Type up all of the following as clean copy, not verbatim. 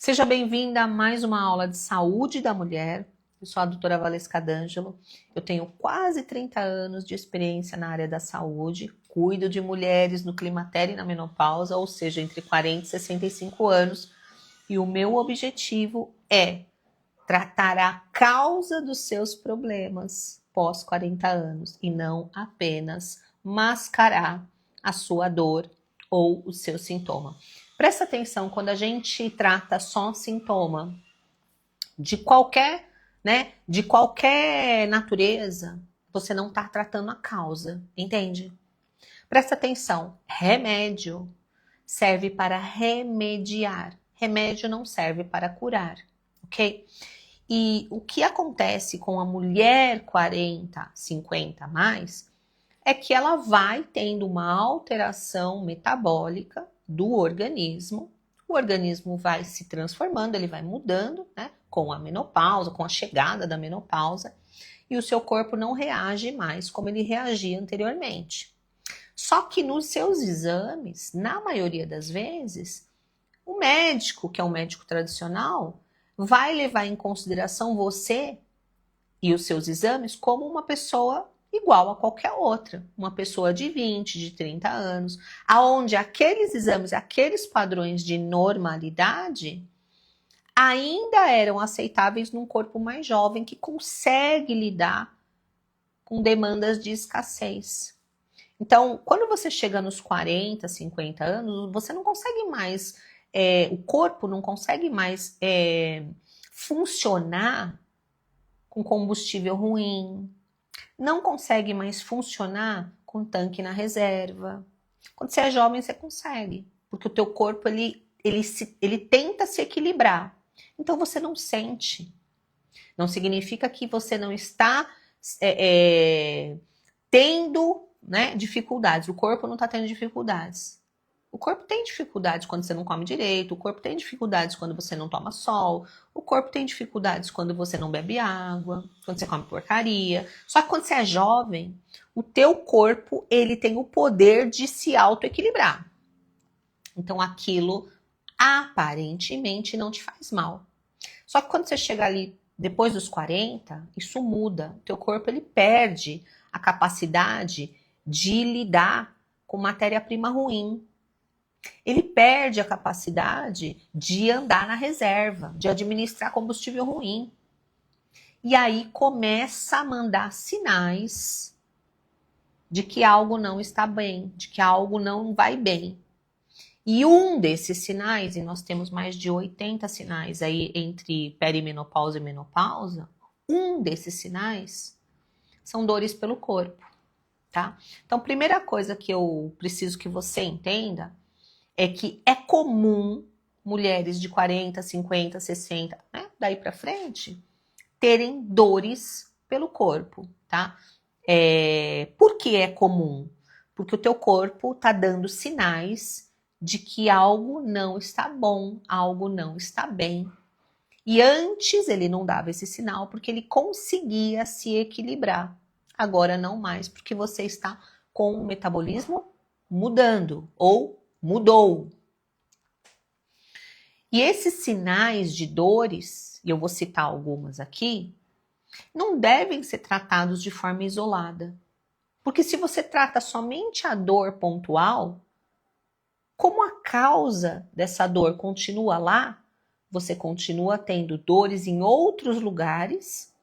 Seja bem-vinda a mais uma aula de saúde da mulher. Eu sou a doutora Valesca D'Angelo. Eu tenho quase 30 anos de experiência na área da saúde. Cuido de mulheres no climatério e na menopausa, ou seja, entre 40 e 65 anos. E o meu objetivo é tratar a causa dos seus problemas pós 40 anos e não apenas mascarar a sua dor ou o seu sintoma. Presta atenção, quando a gente trata só sintoma de qualquer, de qualquer natureza, você não está tratando a causa, entende? Presta atenção, remédio serve para remediar, remédio não serve para curar, ok? E o que acontece com a mulher 40, 50 a mais é que ela vai tendo uma alteração metabólica do organismo. O organismo vai se transformando, ele vai mudando, né, com a menopausa, com a chegada da menopausa, e o seu corpo não reage mais como ele reagia anteriormente. Só que nos seus exames, na maioria das vezes, o médico, que é um médico tradicional, vai levar em consideração você e os seus exames como uma pessoa igual a qualquer outra, uma pessoa de 20, de 30 anos, aonde aqueles exames, aqueles padrões de normalidade ainda eram aceitáveis num corpo mais jovem que consegue lidar com demandas de escassez. Então, quando você chega nos 40, 50 anos, você não consegue mais, o corpo não consegue mais funcionar com combustível ruim, não consegue mais funcionar com tanque na reserva. Quando você é jovem, você consegue, porque o teu corpo ele tenta se equilibrar. Então você não sente. Não significa que você não está tendo, né, dificuldades. O corpo não está tendo dificuldades. O corpo tem dificuldades quando você não come direito, o corpo tem dificuldades quando você não toma sol, o corpo tem dificuldades quando você não bebe água, quando você come porcaria. Só que quando você é jovem, o teu corpo, ele tem o poder de se autoequilibrar. Então aquilo aparentemente não te faz mal. Só que quando você chega ali depois dos 40, isso muda. O teu corpo ele perde a capacidade de lidar com matéria-prima ruim. Ele perde a capacidade de andar na reserva, de administrar combustível ruim. E aí começa a mandar sinais de que algo não está bem, de que algo não vai bem. E um desses sinais, e nós temos mais de 80 sinais aí entre perimenopausa e menopausa, um desses sinais são dores pelo corpo, tá? Então, primeira coisa que eu preciso que você entenda é que é comum mulheres de 40, 50, 60, né, daí para frente, terem dores pelo corpo, tá? Por que é comum? Porque o teu corpo tá dando sinais de que algo não está bom, algo não está bem. E antes ele não dava esse sinal porque ele conseguia se equilibrar. Agora não mais, porque você está com o metabolismo mudando ou mudou. E esses sinais de dores, e eu vou citar algumas aqui, não devem ser tratados de forma isolada. Porque se você trata somente a dor pontual, como a causa dessa dor continua lá, você continua tendo dores em outros lugares,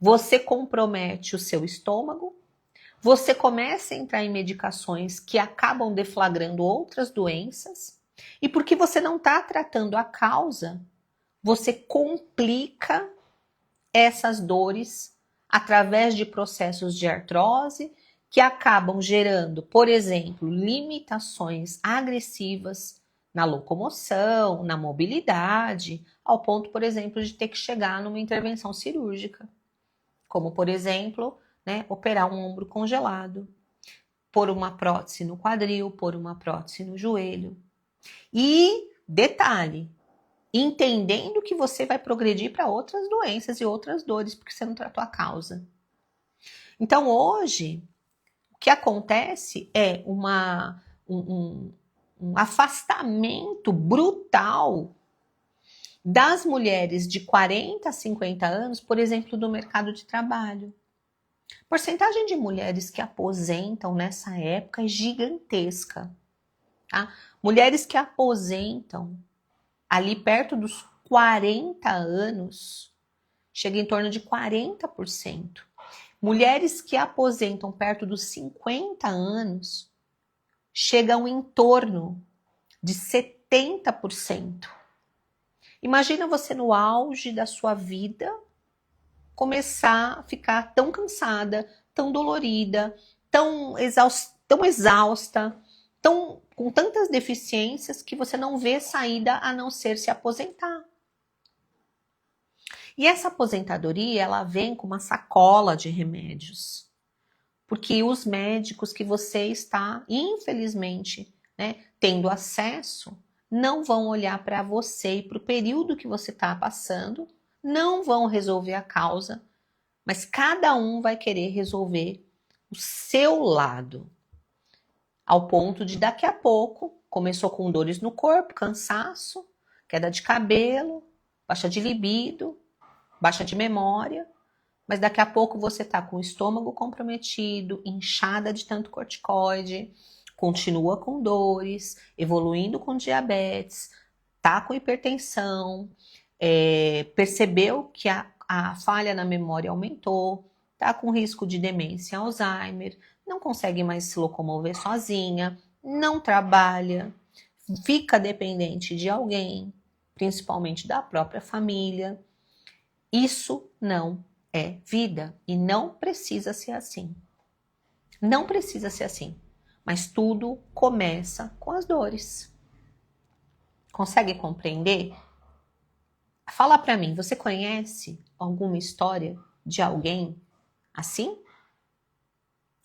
você compromete o seu estômago, você começa a entrar em medicações que acabam deflagrando outras doenças, e porque você não está tratando a causa, você complica essas dores através de processos de artrose que acabam gerando, por exemplo, limitações agressivas na locomoção, na mobilidade, ao ponto, por exemplo, de ter que chegar numa intervenção cirúrgica, como, por exemplo, né, operar um ombro congelado, pôr uma prótese no quadril, pôr uma prótese no joelho. E, detalhe, entendendo que você vai progredir para outras doenças e outras dores, porque você não tratou a causa. Então, hoje, o que acontece é um afastamento brutal das mulheres de 40 a 50 anos, por exemplo, do mercado de trabalho. Porcentagem de mulheres que aposentam nessa época é gigantesca. Tá? Mulheres que aposentam ali perto dos 40 anos, chega em torno de 40%. Mulheres que aposentam perto dos 50 anos, chegam em torno de 70%. Imagina você no auge da sua vida, começar a ficar tão cansada, tão dolorida, tão exausta, com tantas deficiências que você não vê saída a não ser se aposentar. E essa aposentadoria, ela vem com uma sacola de remédios. Porque os médicos que você está, infelizmente, né, tendo acesso, não vão olhar para você e para o período que você está passando, não vão resolver a causa, mas cada um vai querer resolver o seu lado. Ao ponto de daqui a pouco, começou com dores no corpo, cansaço, queda de cabelo, baixa de libido, baixa de memória, mas daqui a pouco você está com o estômago comprometido, inchada de tanto corticoide, continua com dores, evoluindo com diabetes, tá com hipertensão, percebeu que a falha na memória aumentou, tá com risco de demência, Alzheimer, não consegue mais se locomover sozinha, não trabalha, fica dependente de alguém, principalmente da própria família. Isso não é vida e não precisa ser assim. Não precisa ser assim. Mas tudo começa com as dores. Consegue compreender? Fala pra mim, você conhece alguma história de alguém assim?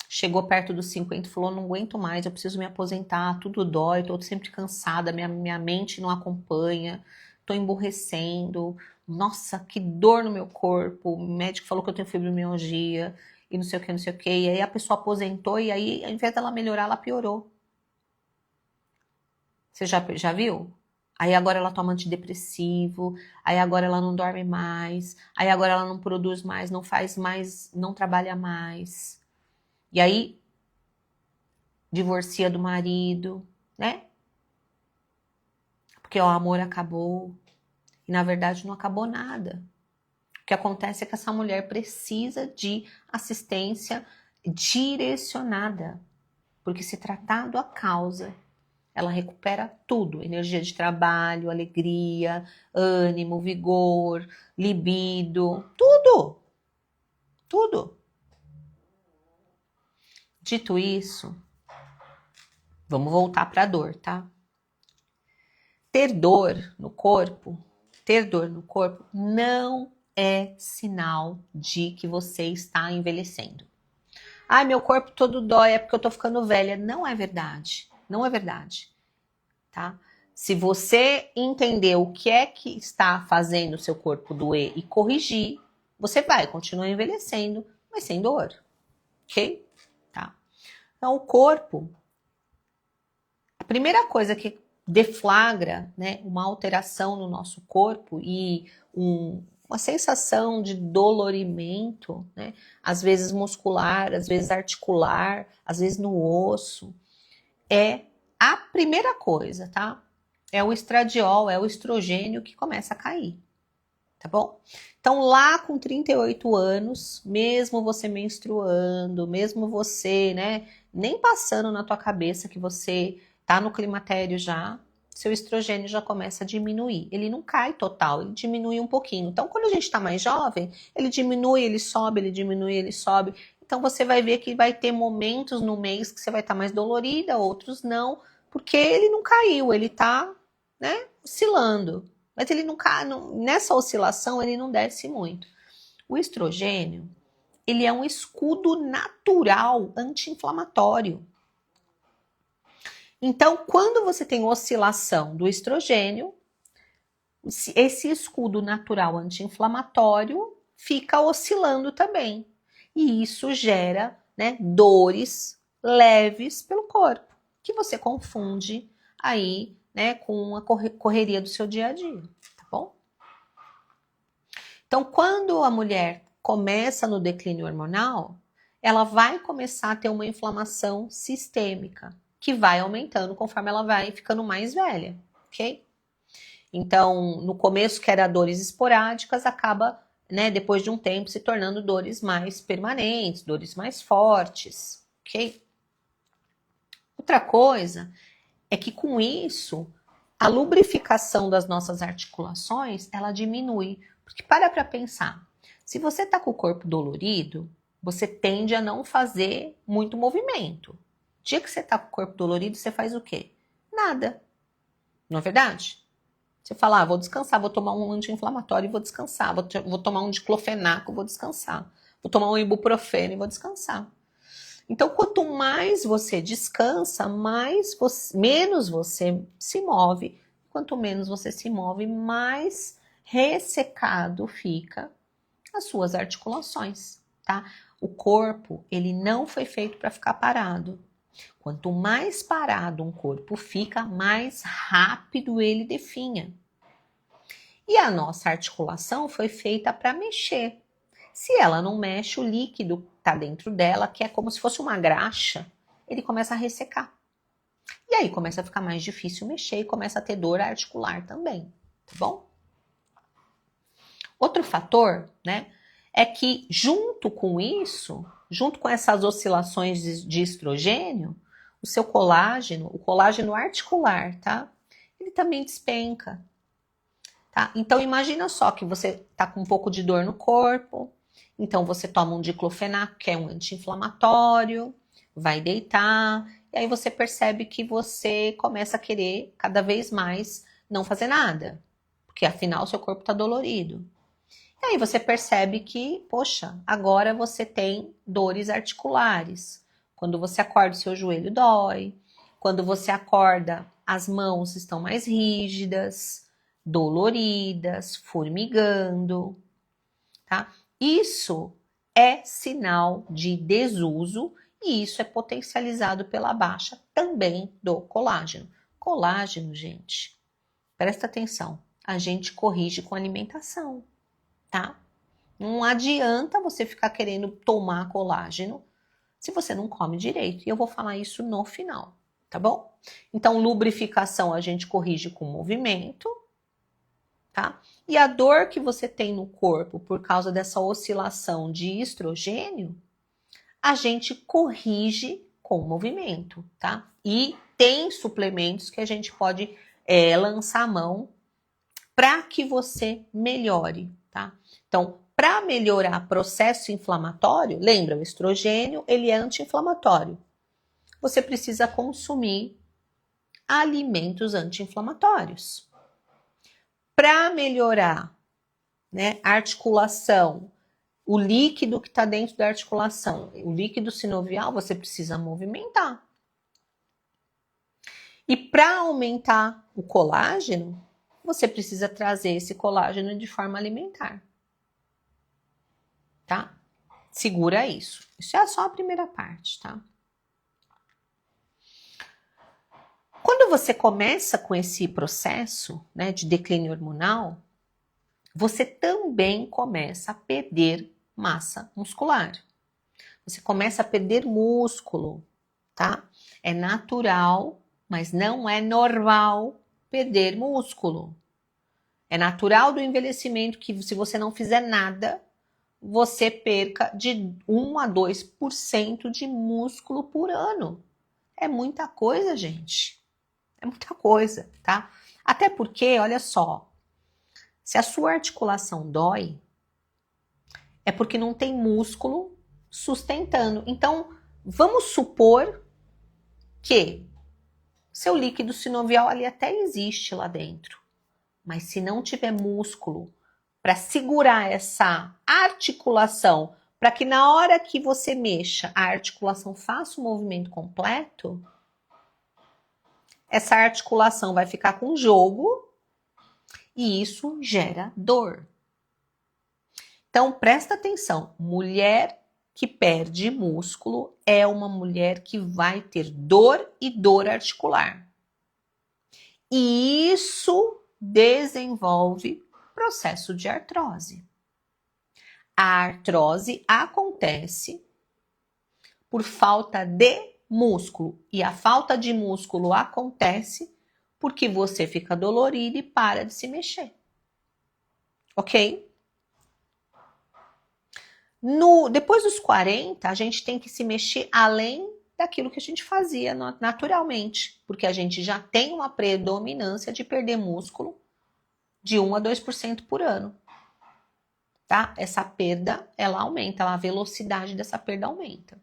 Chegou perto dos 50 e falou, não aguento mais, eu preciso me aposentar, tudo dói, tô sempre cansada, minha mente não acompanha, tô emburrecendo, nossa, que dor no meu corpo, o médico falou que eu tenho fibromialgia, e não sei o que, não sei o que, e aí a pessoa aposentou, e aí, ao invés dela melhorar, ela piorou. Você já viu? Aí agora ela toma antidepressivo, aí agora ela não dorme mais, aí agora ela não produz mais, não faz mais, não trabalha mais. E aí, divorcia do marido, né? Porque o amor acabou. E na verdade não acabou nada. O que acontece é que essa mulher precisa de assistência direcionada. Porque se tratado a causa, ela recupera tudo. Energia de trabalho, alegria, ânimo, vigor, libido, tudo. Tudo. Dito isso, vamos voltar para a dor, tá? Ter dor no corpo não é sinal de que você está envelhecendo. Ai, meu corpo todo dói, é porque eu tô ficando velha. Não é verdade. Não é verdade. Tá? Se você entender o que é que está fazendo o seu corpo doer e corrigir, você vai continuar envelhecendo, mas sem dor. Ok? Tá? Então, o corpo, a primeira coisa que deflagra, né, uma alteração no nosso corpo e uma sensação de dolorimento, né, às vezes muscular, às vezes articular, às vezes no osso, é a primeira coisa, tá? É o estradiol, é o estrogênio que começa a cair, tá bom? Então lá com 38 anos, mesmo você menstruando, mesmo você, né, nem passando na tua cabeça que você tá no climatério já, seu estrogênio já começa a diminuir. Ele não cai total, ele diminui um pouquinho. Então, quando a gente tá mais jovem, ele diminui, ele sobe, ele diminui, ele sobe. Então, você vai ver que vai ter momentos no mês que você vai estar mais dolorida, outros não, porque ele não caiu, ele tá, né, oscilando. Mas ele não cai, nessa oscilação ele não desce muito. O estrogênio, ele é um escudo natural anti-inflamatório. Então, quando você tem oscilação do estrogênio, esse escudo natural anti-inflamatório fica oscilando também. E isso gera, né, dores leves pelo corpo, que você confunde aí, né, com a correria do seu dia a dia, tá bom? Então, quando a mulher começa no declínio hormonal, ela vai começar a ter uma inflamação sistêmica, que vai aumentando conforme ela vai ficando mais velha, ok? Então, no começo, que era dores esporádicas, acaba, né, depois de um tempo, se tornando dores mais permanentes, dores mais fortes, ok? Outra coisa é que com isso, a lubrificação das nossas articulações, ela diminui. Porque para pensar, se você está com o corpo dolorido, você tende a não fazer muito movimento. O dia que você está com o corpo dolorido, você faz o quê? Nada. Não é verdade? Você fala, vou descansar, vou tomar um anti-inflamatório e vou descansar. Vou tomar um diclofenaco e vou descansar. Vou tomar um ibuprofeno e vou descansar. Então, quanto mais você descansa, menos você se move. Quanto menos você se move, mais ressecado fica as suas articulações, tá? O corpo, ele não foi feito para ficar parado. Quanto mais parado um corpo fica, mais rápido ele definha. E a nossa articulação foi feita para mexer. Se ela não mexe, o líquido está dentro dela, que é como se fosse uma graxa, ele começa a ressecar. E aí começa a ficar mais difícil mexer e começa a ter dor articular também, tá bom? Outro fator, né, é que junto com isso, junto com essas oscilações de estrogênio, o seu colágeno, o colágeno articular, tá? Ele também despenca, tá? Então imagina só que você tá com um pouco de dor no corpo, então você toma um diclofenaco, que é um anti-inflamatório, vai deitar, e aí você percebe que você começa a querer cada vez mais não fazer nada, porque afinal seu corpo tá dolorido. E aí você percebe que, poxa, agora você tem dores articulares. Quando você acorda, o seu joelho dói. Quando você acorda, as mãos estão mais rígidas, doloridas, formigando, tá? Isso é sinal de desuso e isso é potencializado pela baixa também do colágeno. Colágeno, gente, presta atenção, a gente corrige com alimentação, tá? Não adianta você ficar querendo tomar colágeno se você não come direito. E eu vou falar isso no final, tá bom? Então, lubrificação a gente corrige com movimento, tá? E a dor que você tem no corpo por causa dessa oscilação de estrogênio, a gente corrige com movimento, tá? E tem suplementos que a gente pode lançar a mão para que você melhore, tá? Então, para melhorar processo inflamatório, lembra, o estrogênio, ele é anti-inflamatório. Você precisa consumir alimentos anti-inflamatórios. Para melhorar, né, a articulação, o líquido que está dentro da articulação, o líquido sinovial, você precisa movimentar. E para aumentar o colágeno, você precisa trazer esse colágeno de forma alimentar. Tá? Segura isso. Isso é só a primeira parte, tá? Quando você começa com esse processo, né, de declínio hormonal, você também começa a perder massa muscular. Você começa a perder músculo, tá? É natural, mas não é normal perder músculo. É natural do envelhecimento que, se você não fizer nada, você perca de 1 a 2% de músculo por ano. É muita coisa, gente. É muita coisa, tá? Até porque, olha só, se a sua articulação dói, é porque não tem músculo sustentando. Então, vamos supor que seu líquido sinovial ali até existe lá dentro. Mas se não tiver músculo para segurar essa articulação, para que na hora que você mexa, a articulação faça o movimento completo, essa articulação vai ficar com jogo e isso gera dor. Então, presta atenção, mulher que perde músculo é uma mulher que vai ter dor e dor articular. E isso desenvolve processo de artrose. A artrose acontece por falta de músculo. E a falta de músculo acontece porque você fica dolorido e para de se mexer. Ok? Depois dos 40, a gente tem que se mexer além daquilo que a gente fazia naturalmente, porque a gente já tem uma predominância de perder músculo de 1 a 2% por ano. Tá? Essa perda, ela aumenta, a velocidade dessa perda aumenta,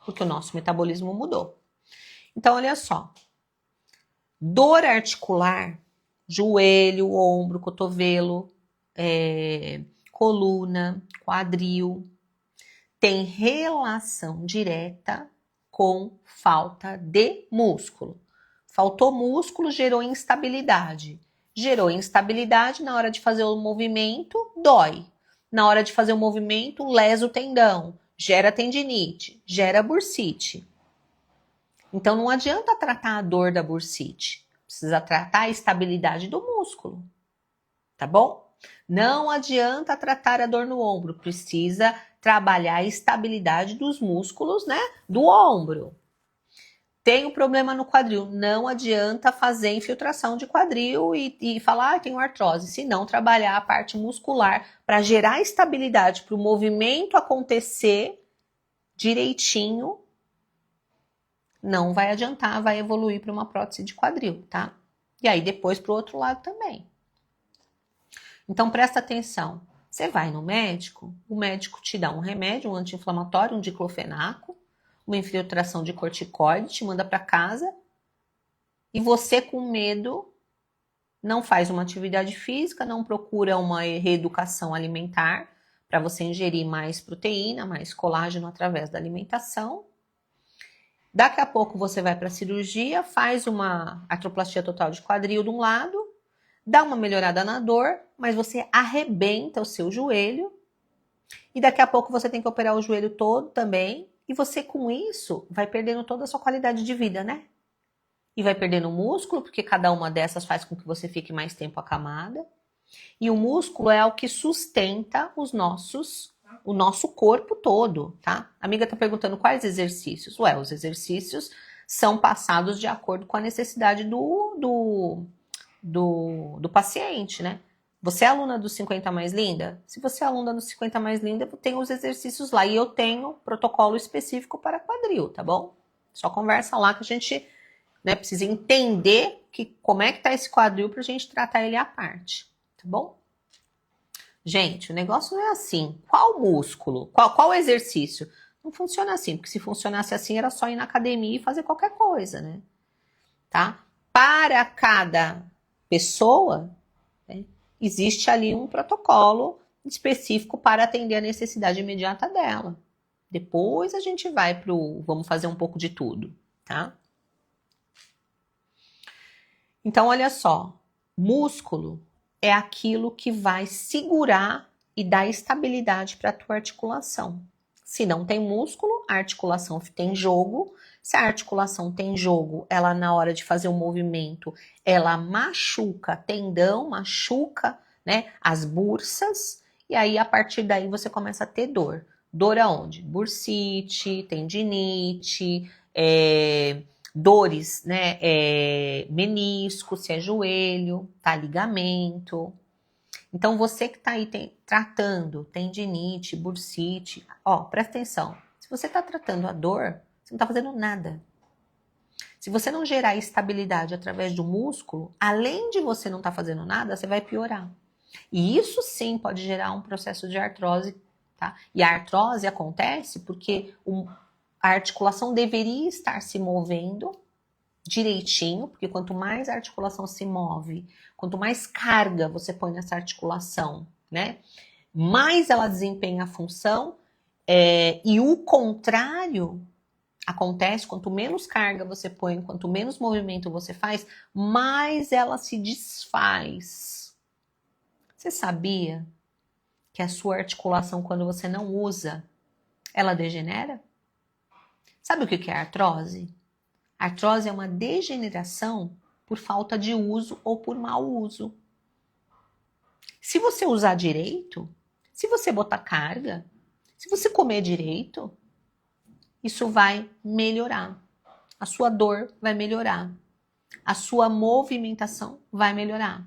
porque o nosso metabolismo mudou. Então, olha só. Dor articular, joelho, ombro, cotovelo, coluna, quadril, tem relação direta com falta de músculo. Faltou músculo, gerou instabilidade. Gerou instabilidade, na hora de fazer o movimento, dói. Na hora de fazer o movimento, lesa o tendão, gera tendinite, gera bursite. Então não adianta tratar a dor da bursite, precisa tratar a estabilidade do músculo, tá bom? Não adianta tratar a dor no ombro, precisa trabalhar a estabilidade dos músculos, né, do ombro. Tem um problema no quadril, não adianta fazer infiltração de quadril e falar, tenho artrose, se não trabalhar a parte muscular para gerar estabilidade para o movimento acontecer direitinho, não vai adiantar, vai evoluir para uma prótese de quadril, tá? E aí depois para o outro lado também. Então presta atenção, você vai no médico, o médico te dá um remédio, um anti-inflamatório, um diclofenaco, uma infiltração de corticoide, te manda para casa e você com medo não faz uma atividade física, não procura uma reeducação alimentar para você ingerir mais proteína, mais colágeno através da alimentação. Daqui a pouco você vai para a cirurgia, faz uma artroplastia total de quadril de um lado, dá uma melhorada na dor, mas você arrebenta o seu joelho e daqui a pouco você tem que operar o joelho todo também. E você, com isso, vai perdendo toda a sua qualidade de vida, né? E vai perdendo músculo, porque cada uma dessas faz com que você fique mais tempo acamada. E o músculo é o que sustenta o nosso corpo todo, tá? A amiga tá perguntando quais exercícios. Ué, os exercícios são passados de acordo com a necessidade do paciente, né? Você é aluna do 50 Mais Linda? Se você é aluna do 50 Mais Linda, tem os exercícios lá. E eu tenho protocolo específico para quadril, tá bom? Só conversa lá que a gente, né, precisa entender como é que tá esse quadril pra gente tratar ele à parte, tá bom? Gente, o negócio não é assim. Qual músculo? Qual exercício? Não funciona assim, porque se funcionasse assim era só ir na academia e fazer qualquer coisa, né? Tá? Para cada pessoa, né, existe ali um protocolo específico para atender a necessidade imediata dela. Depois a gente vai vamos fazer um pouco de tudo, tá? Então, olha só, músculo é aquilo que vai segurar e dar estabilidade para a tua articulação. Se não tem músculo, a articulação tem jogo. Se a articulação tem jogo, ela na hora de fazer o movimento, ela machuca tendão, machuca, né, as bursas, e aí a partir daí você começa a ter dor. Dor aonde? Bursite, tendinite, dores, né, menisco, se é joelho, tá, ligamento. Então você que tá aí tratando tendinite, bursite, ó, presta atenção. Se você tá tratando a dor, você não tá fazendo nada. Se você não gerar estabilidade através do músculo, além de você não estar fazendo nada, você vai piorar. E isso sim pode gerar um processo de artrose, tá? E a artrose acontece porque a articulação deveria estar se movendo direitinho, porque quanto mais a articulação se move, quanto mais carga você põe nessa articulação, né, mais ela desempenha a função, e o contrário acontece, quanto menos carga você põe, quanto menos movimento você faz, mais ela se desfaz. Você sabia que a sua articulação, quando você não usa, ela degenera? Sabe o que é artrose? Artrose é uma degeneração por falta de uso ou por mau uso. Se você usar direito, Se você botar carga, se você comer direito, isso vai melhorar. A sua dor vai melhorar. A sua movimentação vai melhorar.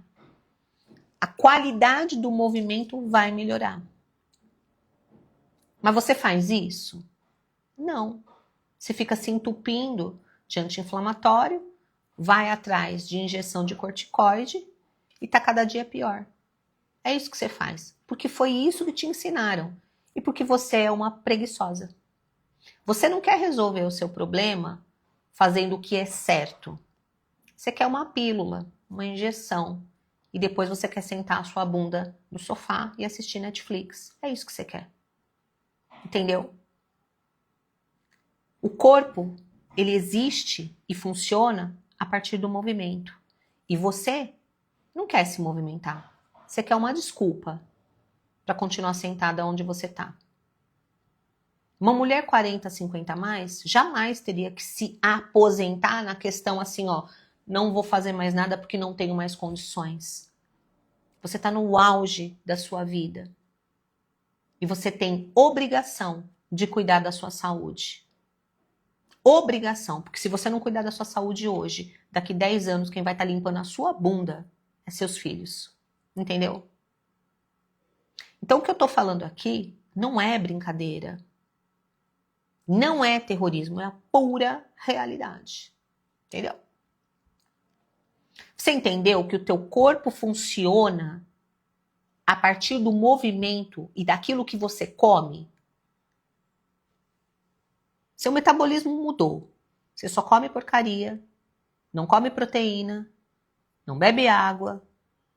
A qualidade do movimento vai melhorar. Mas você faz isso? Não. Você fica se entupindo de anti-inflamatório, vai atrás de injeção de corticoide e tá cada dia pior. É isso que você faz. Porque foi isso que te ensinaram. E porque você é uma preguiçosa. Você não quer resolver o seu problema fazendo o que é certo. Você quer uma pílula, uma injeção. E depois você quer sentar a sua bunda no sofá e assistir Netflix. É isso que você quer. Entendeu? O corpo, ele existe e funciona a partir do movimento. E você não quer se movimentar. Você quer uma desculpa para continuar sentada onde você está. Uma mulher 40, 50 a mais jamais teria que se aposentar na questão assim, ó, não vou fazer mais nada porque não tenho mais condições. Você está no auge da sua vida. E você tem obrigação de cuidar da sua saúde. Obrigação, porque se você não cuidar da sua saúde hoje, daqui 10 anos quem vai estar limpando a sua bunda é seus filhos. Entendeu? Então o que eu tô falando aqui não é brincadeira. Não é terrorismo, é a pura realidade. Entendeu? Você entendeu que o teu corpo funciona a partir do movimento e daquilo que você come? Seu metabolismo mudou. Você só come porcaria, não come proteína, não bebe água,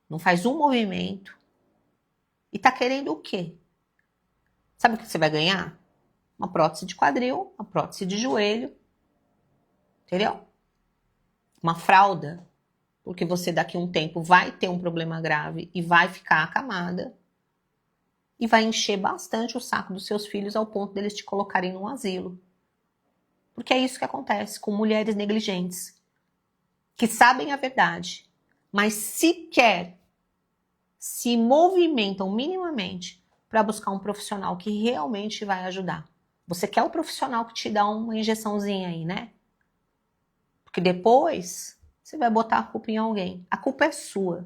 não faz um movimento. E tá querendo o quê? Sabe o que você vai ganhar? Uma prótese de quadril, uma prótese de joelho. Entendeu? Uma fralda. Porque você daqui a um tempo vai ter um problema grave e vai ficar acamada. E vai encher bastante o saco dos seus filhos ao ponto deles te colocarem num asilo. Porque é isso que acontece com mulheres negligentes. Que sabem a verdade, mas sequer se movimentam minimamente para buscar um profissional que realmente vai ajudar. Você quer o profissional que te dá uma injeçãozinha aí, né? Porque depois você vai botar a culpa em alguém. A culpa é sua.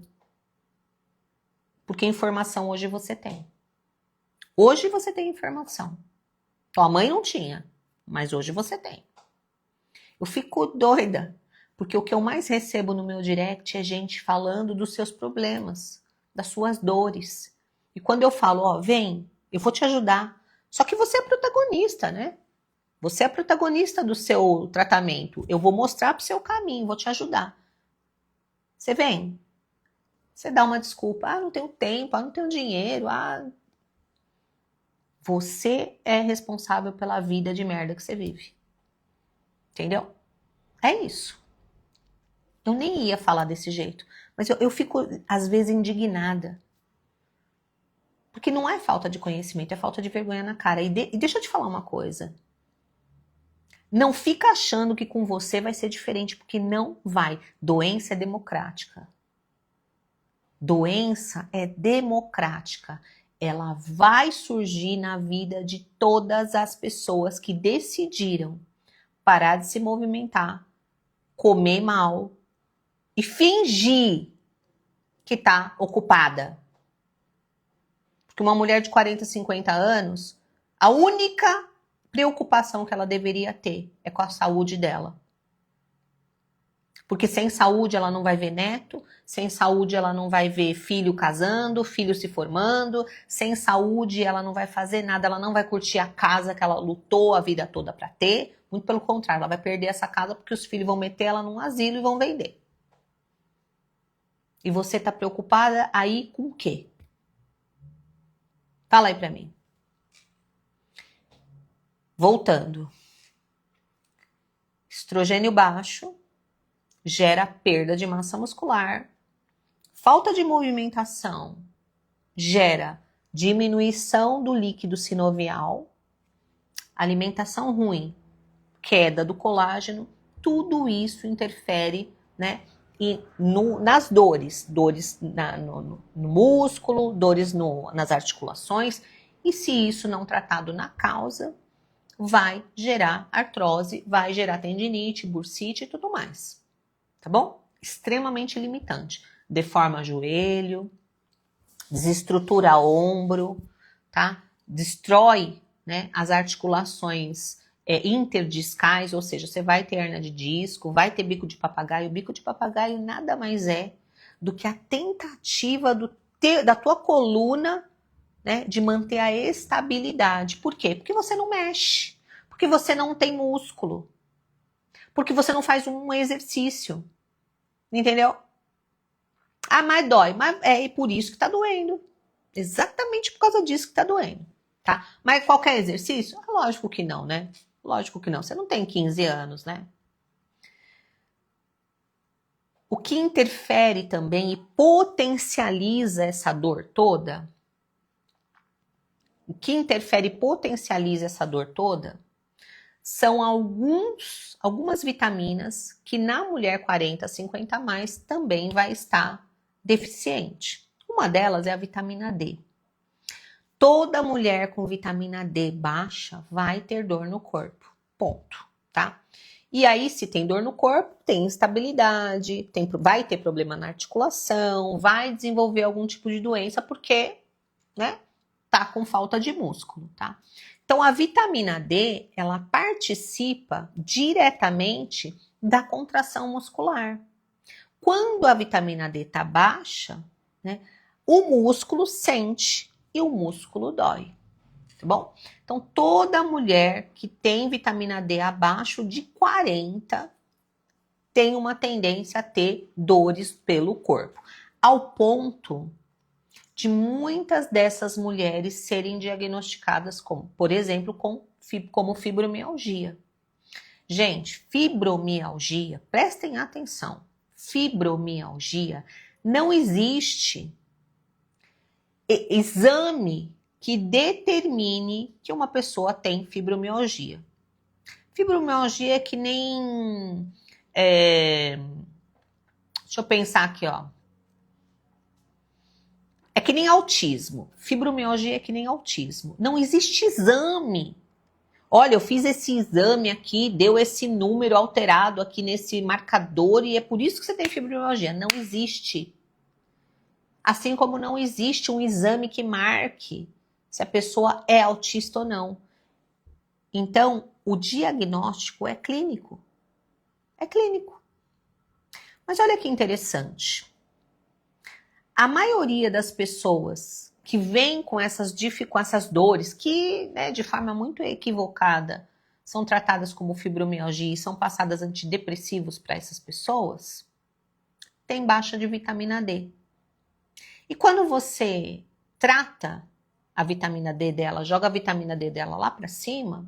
Porque informação hoje você tem. Hoje você tem informação. Tua mãe não tinha, mas hoje você tem. Eu fico doida, porque o que eu mais recebo no meu direct é gente falando dos seus problemas, das suas dores. E quando eu falo, ó, vem, eu vou te ajudar. Só que você é protagonista, né? Você é protagonista do seu tratamento. Eu vou mostrar pro seu caminho, vou te ajudar. Você vem. Você dá uma desculpa. Ah, não tenho tempo, ah, não tenho dinheiro, ah... Você é responsável pela vida de merda que você vive. Entendeu? É isso. Eu nem ia falar desse jeito, mas eu fico, às vezes, indignada. Porque não é falta de conhecimento, é falta de vergonha na cara. E deixa eu te falar uma coisa. Não fica achando que com você vai ser diferente, porque não vai. Doença é democrática. Doença é democrática. Ela vai surgir na vida de todas as pessoas que decidiram parar de se movimentar, comer mal e fingir que tá ocupada. Porque uma mulher de 40, 50 anos, a única preocupação que ela deveria ter é com a saúde dela. Porque sem saúde ela não vai ver neto, sem saúde ela não vai ver filho casando, filho se formando, sem saúde ela não vai fazer nada, ela não vai curtir a casa que ela lutou a vida toda para ter. Muito pelo contrário, ela vai perder essa casa porque os filhos vão meter ela num asilo e vão vender. E você tá preocupada aí com o quê? Fala aí pra mim. Voltando. Estrogênio baixo gera perda de massa muscular. Falta de movimentação gera diminuição do líquido sinovial. Alimentação ruim, queda do colágeno. Tudo isso interfere, né, e nas dores. Dores no músculo, dores nas articulações. E se isso não tratado na causa, vai gerar artrose, vai gerar tendinite, bursite e tudo mais. Tá bom? Extremamente limitante. Deforma joelho, desestrutura ombro, tá? Destrói, né, as articulações interdiscais, ou seja, você vai ter hernia de disco, vai ter bico de papagaio. O bico de papagaio nada mais é do que a tentativa da tua coluna, né, de manter a estabilidade. Por quê? Porque você não mexe, porque você não tem músculo, porque você não faz um exercício, entendeu? Ah, mas dói, mas é por isso que tá doendo, exatamente por causa disso que tá doendo, tá? Mas qualquer exercício? Lógico que não, né? Lógico que não, você não tem 15 anos, né? O que interfere também e potencializa essa dor toda, são algumas vitaminas que na mulher 40, 50 a mais também vai estar deficiente. Uma delas é a vitamina D. Toda mulher com vitamina D baixa vai ter dor no corpo. Ponto, tá? E aí, se tem dor no corpo, tem instabilidade, vai ter problema na articulação, vai desenvolver algum tipo de doença porque, né, tá com falta de músculo, tá? Então, a vitamina D, ela participa diretamente da contração muscular. Quando a vitamina D tá baixa, né, o músculo sente e o músculo dói, tá bom? Então, toda mulher que tem vitamina D abaixo de 40 tem uma tendência a ter dores pelo corpo, ao ponto de muitas dessas mulheres serem diagnosticadas como, por exemplo, como fibromialgia. Gente, fibromialgia, prestem atenção, fibromialgia, não existe exame que determine que uma pessoa tem fibromialgia. Fibromialgia é que nem... deixa eu pensar aqui, ó. É que nem autismo. Fibromialgia é que nem autismo. Não existe exame. Olha, eu fiz esse exame aqui, deu esse número alterado aqui nesse marcador e é por isso que você tem fibromialgia. Não existe. Assim como não existe um exame que marque se a pessoa é autista ou não. Então, o diagnóstico é clínico. É clínico. Mas olha que interessante. A maioria das pessoas que vêm com essas dores, que, né, de forma muito equivocada são tratadas como fibromialgia e são passadas antidepressivos para essas pessoas, tem baixa de vitamina D. E quando você trata a vitamina D dela, joga a vitamina D dela lá para cima,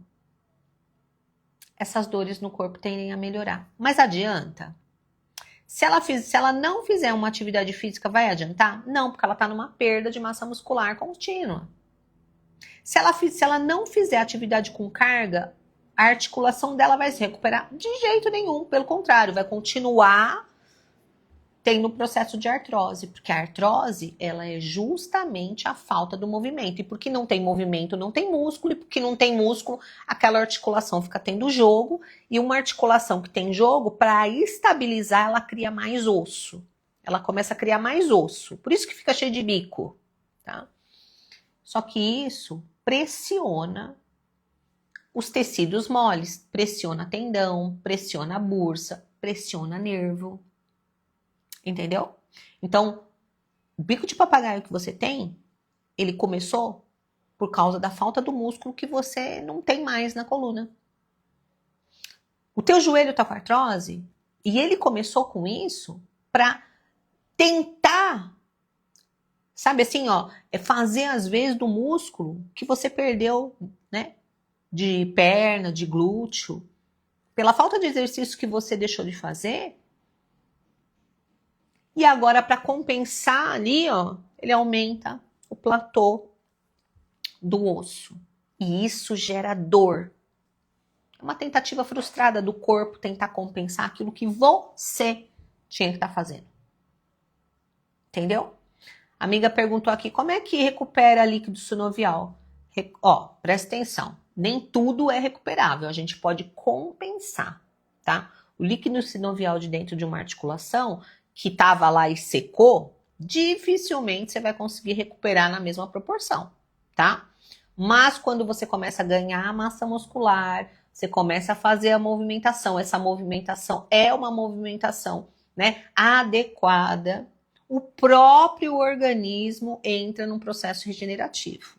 essas dores no corpo tendem a melhorar. Mas adianta? Se ela não fizer uma atividade física, vai adiantar? Não, porque ela está numa perda de massa muscular contínua. Se ela não fizer atividade com carga, a articulação dela vai se recuperar de jeito nenhum. Pelo contrário, vai continuar tendo um processo de artrose. Porque a artrose, ela é justamente a falta do movimento. E porque não tem movimento, não tem músculo. E porque não tem músculo, aquela articulação fica tendo jogo. E uma articulação que tem jogo, para estabilizar, ela cria mais osso. Ela começa a criar mais osso. Por isso que fica cheio de bico, tá? Só que isso pressiona os tecidos moles. Pressiona tendão, pressiona a bursa, pressiona nervo. Entendeu? Então, o bico de papagaio que você tem, ele começou por causa da falta do músculo que você não tem mais na coluna. O teu joelho tá com artrose e ele começou com isso para tentar, sabe assim, ó, fazer às vezes do músculo que você perdeu, né, de perna, de glúteo, pela falta de exercício que você deixou de fazer. E agora, para compensar ali, ó, ele aumenta o platô do osso. E isso gera dor. É uma tentativa frustrada do corpo tentar compensar aquilo que você tinha que estar fazendo. Entendeu? A amiga perguntou aqui, como é que recupera líquido sinovial? Ó, presta atenção. Nem tudo é recuperável, a gente pode compensar, tá? O líquido sinovial de dentro de uma articulação que estava lá e secou, dificilmente você vai conseguir recuperar na mesma proporção, tá? Mas quando você começa a ganhar massa muscular, você começa a fazer a movimentação, essa movimentação é uma movimentação, né, adequada, o próprio organismo entra num processo regenerativo,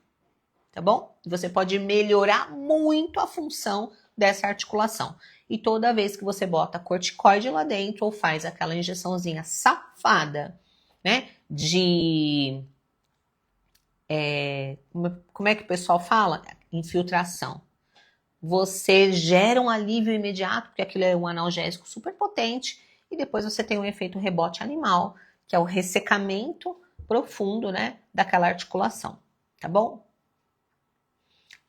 tá bom? Você pode melhorar muito a função dessa articulação. E toda vez que você bota corticoide lá dentro ou faz aquela injeçãozinha safada, né, de... como é que o pessoal fala? Infiltração. Você gera um alívio imediato, porque aquilo é um analgésico super potente, e depois você tem um efeito rebote animal, que é o ressecamento profundo, né, daquela articulação, tá bom?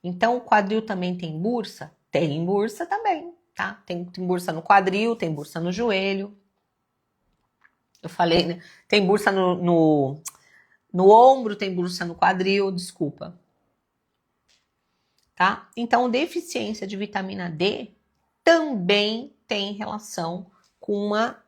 Então, o quadril também tem bursa? Tem bursa também, tá? Tem bursa no quadril, tem bursa no joelho. Eu falei, né? Tem bursa no ombro, tem bursa no quadril, desculpa. Tá? Então, deficiência de vitamina D também tem relação com uma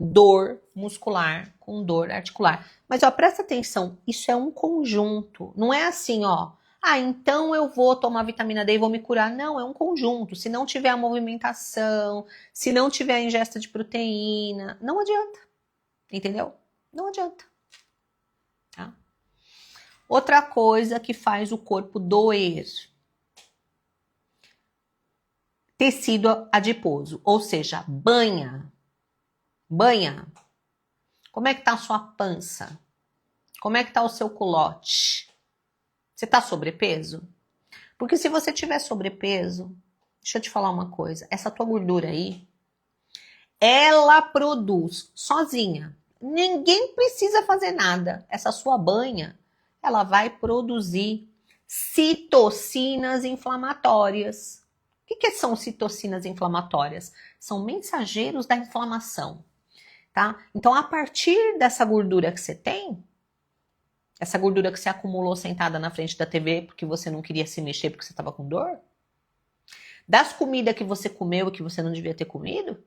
dor muscular, com dor articular. Mas, ó, presta atenção, isso é um conjunto. Não é assim, ó, então eu vou tomar vitamina D e vou me curar. Não, é um conjunto. Se não tiver a movimentação, se não tiver a ingesta de proteína, não adianta. Entendeu? Não adianta. Tá? Outra coisa que faz o corpo doer. Tecido adiposo, ou seja, banha. Banha. Como é que tá a sua pança? Como é que tá o seu culote? Você tá sobrepeso? Porque se você tiver sobrepeso, deixa eu te falar uma coisa, essa tua gordura aí, ela produz sozinha. Ninguém precisa fazer nada. Essa sua banha, ela vai produzir citocinas inflamatórias. O que são citocinas inflamatórias? São mensageiros da inflamação, tá? Então, a partir dessa gordura que você tem, essa gordura que você acumulou sentada na frente da TV porque você não queria se mexer porque você estava com dor, das comidas que você comeu e que você não devia ter comido,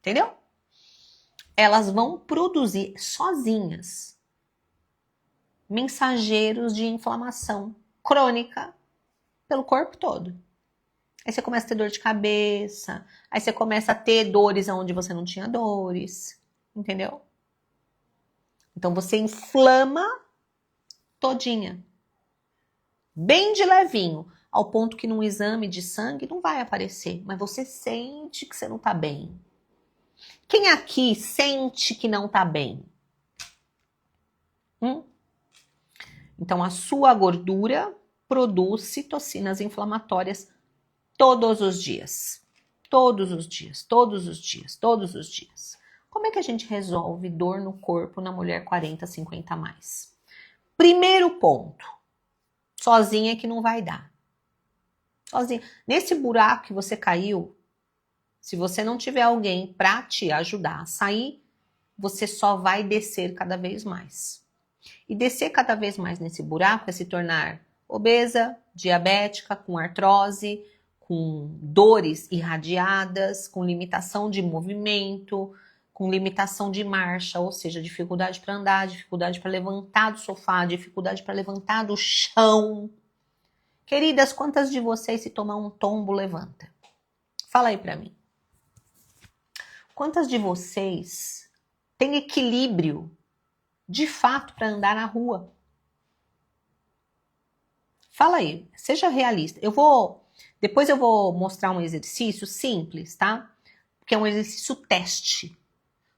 entendeu? Elas vão produzir sozinhas mensageiros de inflamação crônica pelo corpo todo. Aí você começa a ter dor de cabeça, aí você começa a ter dores onde você não tinha dores, entendeu? Então você inflama todinha, bem de levinho, ao ponto que num exame de sangue não vai aparecer, mas você sente que você não tá bem. Quem aqui sente que não tá bem? Então a sua gordura produz citocinas inflamatórias todos os dias. Todos os dias, todos os dias, todos os dias. Como é que a gente resolve dor no corpo na mulher 40, 50 a mais? Primeiro ponto, sozinha que não vai dar. Sozinha. Nesse buraco que você caiu, se você não tiver alguém para te ajudar a sair, você só vai descer cada vez mais. E descer cada vez mais nesse buraco é se tornar obesa, diabética, com artrose, com dores irradiadas, com limitação de movimento, com limitação de marcha, ou seja, dificuldade para andar, dificuldade para levantar do sofá, dificuldade para levantar do chão. Queridas, quantas de vocês, se tomar um tombo, levanta? Fala aí para mim. Quantas de vocês têm equilíbrio de fato para andar na rua? Fala aí, seja realista. Depois eu vou mostrar um exercício simples, tá? Que é um exercício teste.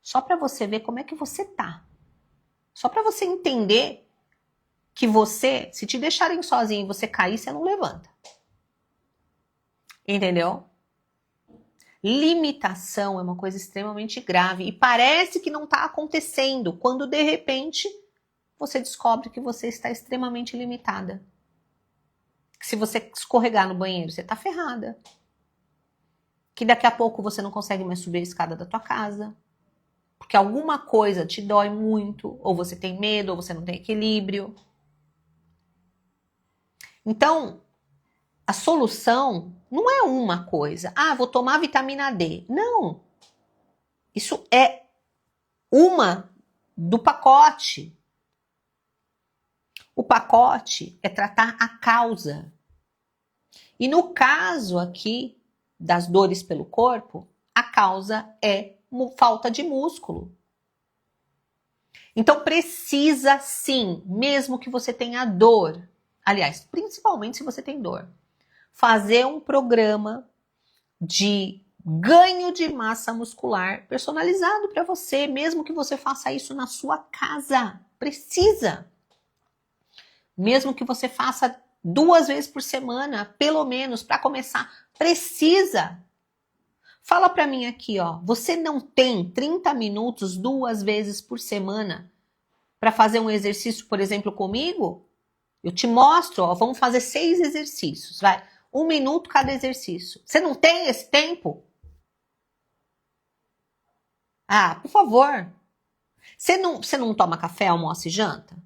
Só para você ver como é que você tá. Só para você entender que você, se te deixarem sozinho e você cair, você não levanta. Entendeu? Limitação é uma coisa extremamente grave e parece que não está acontecendo quando de repente você descobre que você está extremamente limitada. Que se você escorregar no banheiro, você está ferrada. Que daqui a pouco você não consegue mais subir a escada da tua casa. porque alguma coisa te dói muito, ou você tem medo, ou você não tem equilíbrio. Então, a solução não é uma coisa. Ah, vou tomar vitamina D. Não. Isso é uma do pacote. O pacote é tratar a causa. E no caso aqui das dores pelo corpo, a causa é falta de músculo. Então precisa sim, mesmo que você tenha dor, aliás, principalmente se você tem dor, fazer um programa de ganho de massa muscular personalizado para você, mesmo que você faça isso na sua casa. Precisa. Mesmo que você faça 2 vezes por semana, pelo menos, para começar, precisa. Fala para mim aqui, ó, você não tem 30 minutos 2 vezes por semana para fazer um exercício, por exemplo, comigo? Eu te mostro, ó, vamos fazer 6 exercícios, vai. 1 minuto cada exercício. Você não tem esse tempo? Ah, por favor. Você não toma café, almoço e janta?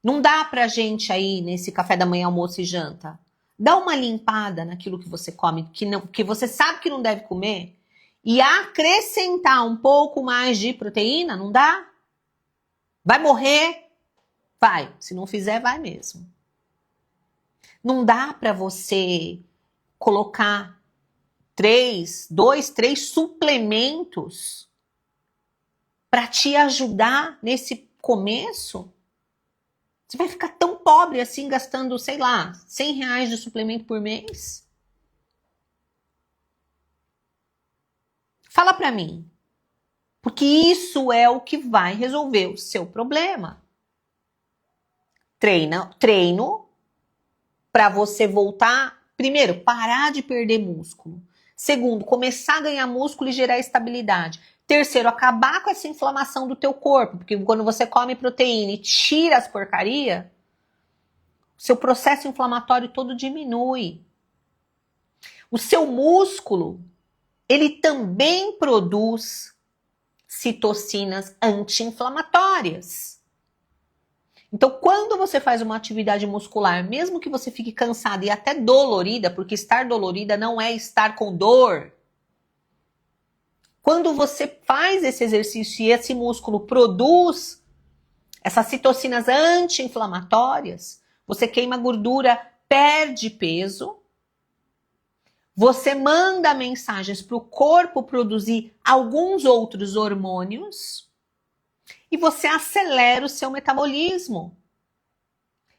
Não dá pra gente aí nesse café da manhã, almoço e janta. Dá uma limpada naquilo que você come, que você sabe que não deve comer, e acrescentar um pouco mais de proteína, não dá? Vai morrer? Vai. Se não fizer, vai mesmo. Não dá pra você colocar 2, 3 suplementos para te ajudar nesse começo? Você vai ficar tão pobre assim, gastando, sei lá, R$100 de suplemento por mês? Fala para mim. Porque isso é o que vai resolver o seu problema. Treino para você voltar, primeiro, parar de perder músculo. Segundo, começar a ganhar músculo e gerar estabilidade. Terceiro, acabar com essa inflamação do teu corpo, porque quando você come proteína e tira as porcaria, seu processo inflamatório todo diminui. O seu músculo, ele também produz citocinas anti-inflamatórias. Então, quando você faz uma atividade muscular, mesmo que você fique cansada e até dolorida, porque estar dolorida não é estar com dor. Quando você faz esse exercício e esse músculo produz essas citocinas anti-inflamatórias, você queima gordura, perde peso, você manda mensagens para o corpo produzir alguns outros hormônios e você acelera o seu metabolismo.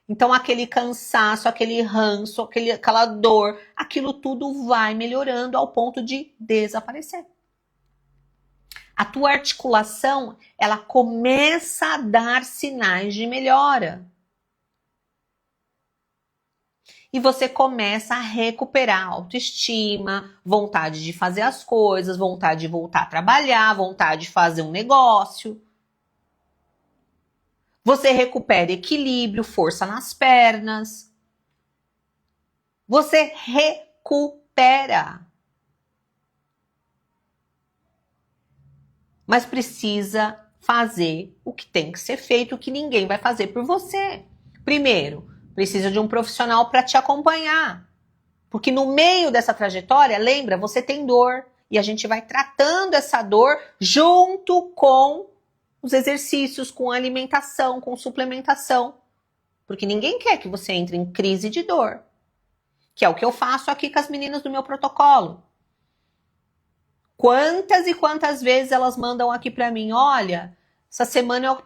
Então aquele cansaço, aquele ranço, aquela dor, aquilo tudo vai melhorando ao ponto de desaparecer. A tua articulação, ela começa a dar sinais de melhora. E você começa a recuperar a autoestima, vontade de fazer as coisas, vontade de voltar a trabalhar, vontade de fazer um negócio. Você recupera equilíbrio, força nas pernas. Você recupera. Mas precisa fazer o que tem que ser feito, o que ninguém vai fazer por você. Primeiro, precisa de um profissional para te acompanhar. Porque no meio dessa trajetória, lembra, você tem dor. E a gente vai tratando essa dor junto com os exercícios, com a alimentação, com suplementação. Porque ninguém quer que você entre em crise de dor. Que é o que eu faço aqui com as meninas do meu protocolo. Quantas e quantas vezes elas mandam aqui para mim, olha, essa semana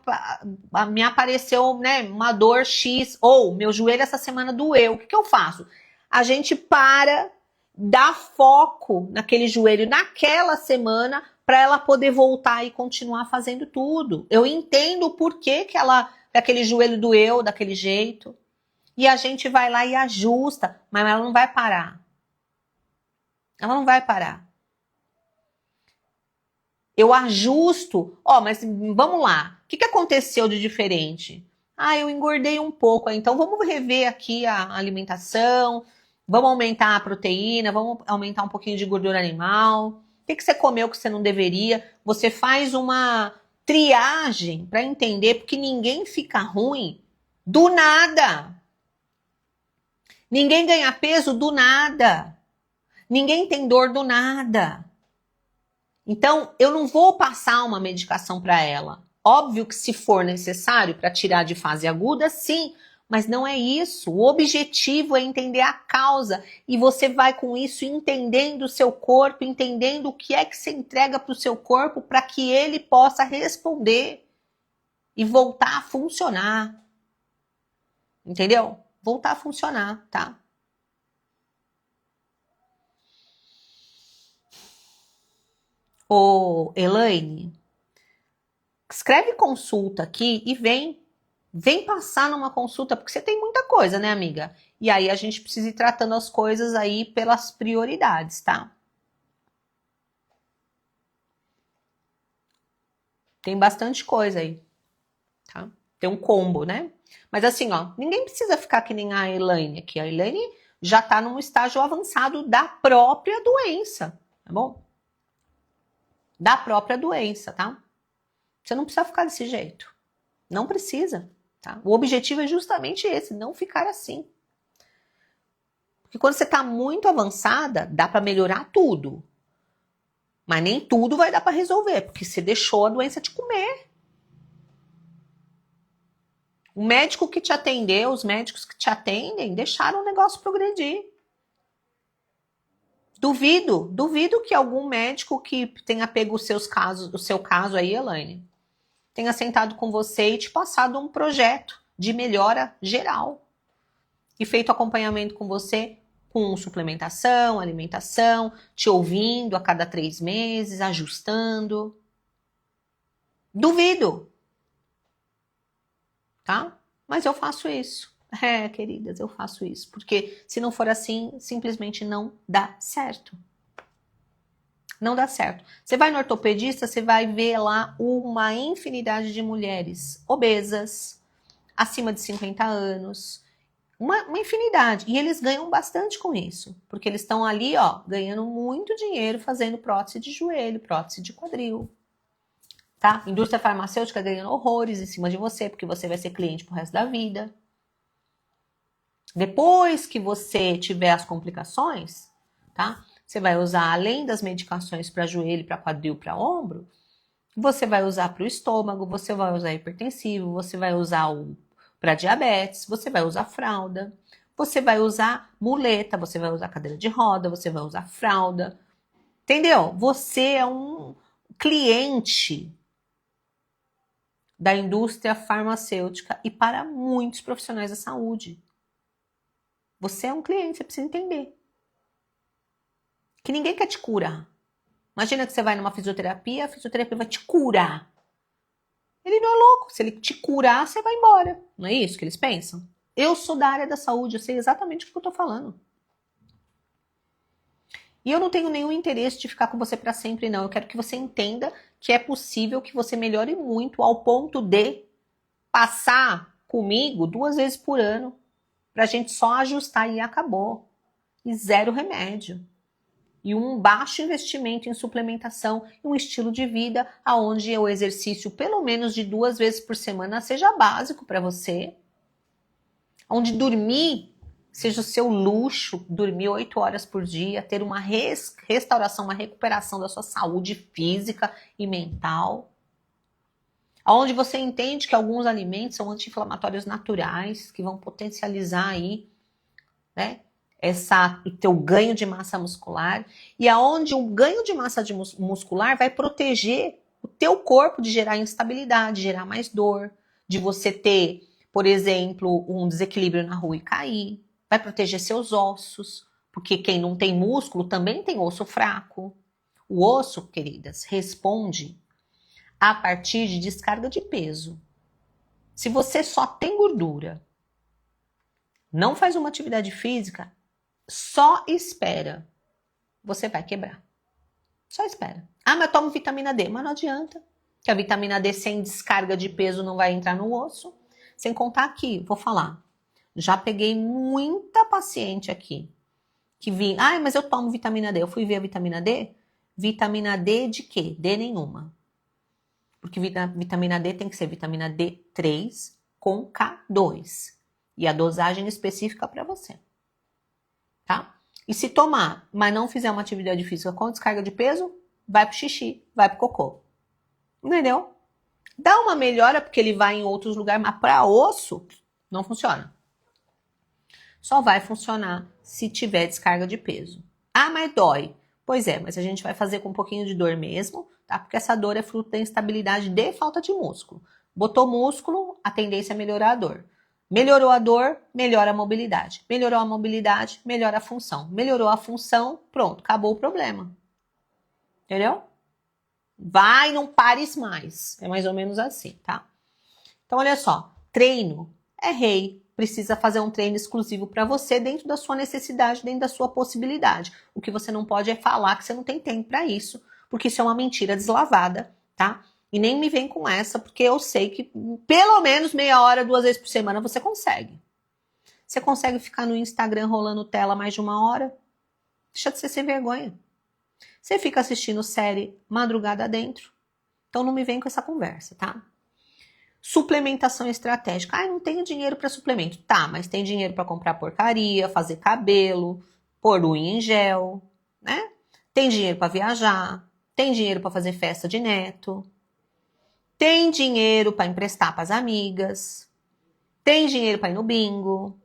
me apareceu, né, uma dor X, ou meu joelho essa semana doeu, o que eu faço? A gente dá foco naquele joelho naquela semana para ela poder voltar e continuar fazendo tudo. Eu entendo o porquê que aquele joelho doeu daquele jeito, e a gente vai lá e ajusta, mas ela não vai parar. Ela não vai parar. Eu ajusto, mas vamos lá, o que aconteceu de diferente? Eu engordei um pouco, então vamos rever aqui a alimentação, vamos aumentar a proteína, vamos aumentar um pouquinho de gordura animal, que você comeu que você não deveria. Você faz uma triagem para entender, porque ninguém fica ruim do nada. Ninguém ganha peso do nada. Ninguém tem dor do nada. Então, eu não vou passar uma medicação para ela. Óbvio que se for necessário para tirar de fase aguda, sim, mas não é isso. O objetivo é entender a causa e você vai com isso entendendo o seu corpo, entendendo o que é que você entrega para o seu corpo para que ele possa responder e voltar a funcionar. Entendeu? Voltar a funcionar, tá? Ô, Elaine, escreve consulta aqui e vem passar numa consulta, porque você tem muita coisa, né, amiga? E aí a gente precisa ir tratando as coisas aí pelas prioridades, tá? Tem bastante coisa aí, tá? Tem um combo, né? Mas assim, ó, ninguém precisa ficar que nem a Elaine aqui. A Elaine já tá num estágio avançado da própria doença, tá bom? Da própria doença, tá? Você não precisa ficar desse jeito. Não precisa, tá? O objetivo é justamente esse, não ficar assim. Porque quando você tá muito avançada, dá para melhorar tudo. Mas nem tudo vai dar para resolver, porque você deixou a doença te comer. O médico que te atendeu, os médicos que te atendem, deixaram o negócio progredir. Duvido que algum médico que tenha pego o seu caso aí, Elaine, tenha sentado com você e te passado um projeto de melhora geral. E feito acompanhamento com você, com suplementação, alimentação, te ouvindo a cada 3 meses, ajustando. Duvido. Tá? Mas eu faço isso. É, queridas, eu faço isso. Porque se não for assim, simplesmente não dá certo. Não dá certo. Você vai no ortopedista, você vai ver lá uma infinidade de mulheres obesas, acima de 50 anos, uma infinidade. E eles ganham bastante com isso, porque eles estão ali, ó, ganhando muito dinheiro fazendo prótese de joelho, prótese de quadril. Tá? Indústria farmacêutica ganhando horrores em cima de você, porque você vai ser cliente pro resto da vida. Depois que você tiver as complicações, tá? Você vai usar, além das medicações para joelho, para quadril, para ombro, você vai usar para o estômago, você vai usar hipertensivo, você vai usar para diabetes, você vai usar fralda, você vai usar muleta, você vai usar cadeira de roda, você vai usar fralda. Entendeu? Você é um cliente da indústria farmacêutica e para muitos profissionais da saúde. Você é um cliente, você precisa entender. Que ninguém quer te curar. Imagina que você vai numa fisioterapia, a fisioterapia vai te curar. Ele não é louco. Se ele te curar, você vai embora. Não é isso que eles pensam? Eu sou da área da saúde, eu sei exatamente o que eu tô falando. E eu não tenho nenhum interesse de ficar com você para sempre, não. Eu quero que você entenda que é possível que você melhore muito ao ponto de passar comigo 2 vezes por ano pra gente só ajustar e acabou. E 0 remédio. E um baixo investimento em suplementação e um estilo de vida onde o exercício pelo menos de 2 vezes por semana seja básico para você. Onde dormir seja o seu luxo, dormir 8 horas por dia, ter uma restauração, uma recuperação da sua saúde física e mental. Onde você entende que alguns alimentos são anti-inflamatórios naturais, que vão potencializar aí, né? O teu ganho de massa muscular, e aonde o ganho de massa muscular vai proteger o teu corpo de gerar instabilidade, gerar mais dor, de você ter, por exemplo, um desequilíbrio na rua e cair, vai proteger seus ossos, porque quem não tem músculo também tem osso fraco. O osso, queridas, responde a partir de descarga de peso. Se você só tem gordura, não faz uma atividade física, só espera. Você vai quebrar. Só espera. Ah, mas eu tomo vitamina D. Mas não adianta. Que a vitamina D sem descarga de peso não vai entrar no osso. Sem contar aqui, vou falar. Já peguei muita paciente aqui. Que vi, mas eu tomo vitamina D. Eu fui ver a vitamina D. Vitamina D de quê? D nenhuma. Porque vitamina D tem que ser vitamina D3 com K2. E a dosagem específica para você. Tá? E se tomar, mas não fizer uma atividade física com descarga de peso, vai pro xixi, vai pro cocô. Entendeu? Dá uma melhora porque ele vai em outros lugares, mas para osso não funciona. Só vai funcionar se tiver descarga de peso. Ah, mas dói. Pois é, mas a gente vai fazer com um pouquinho de dor mesmo, tá? Porque essa dor é fruto da instabilidade de falta de músculo. Botou músculo, a tendência é melhorar a dor. Melhorou a dor, melhora a mobilidade. Melhorou a mobilidade, melhora a função. Melhorou a função, pronto, acabou o problema. Entendeu? Vai, não pares mais. É mais ou menos assim, tá? Então, olha só. Treino é rei. Precisa fazer um treino exclusivo para você dentro da sua necessidade, dentro da sua possibilidade. O que você não pode é falar que você não tem tempo para isso, porque isso é uma mentira deslavada, tá? E nem me vem com essa, porque eu sei que pelo menos meia hora, 2 vezes por semana você consegue. Você consegue ficar no Instagram rolando tela mais de 1 hora? Deixa de ser sem vergonha. Você fica assistindo série madrugada dentro. Então não me vem com essa conversa, tá? Suplementação estratégica. Ah, não tenho dinheiro para suplemento. Tá, mas tem dinheiro para comprar porcaria, fazer cabelo, pôr unha em gel, né? Tem dinheiro para viajar, tem dinheiro para fazer festa de neto, tem dinheiro para emprestar para as amigas, tem dinheiro para ir no bingo,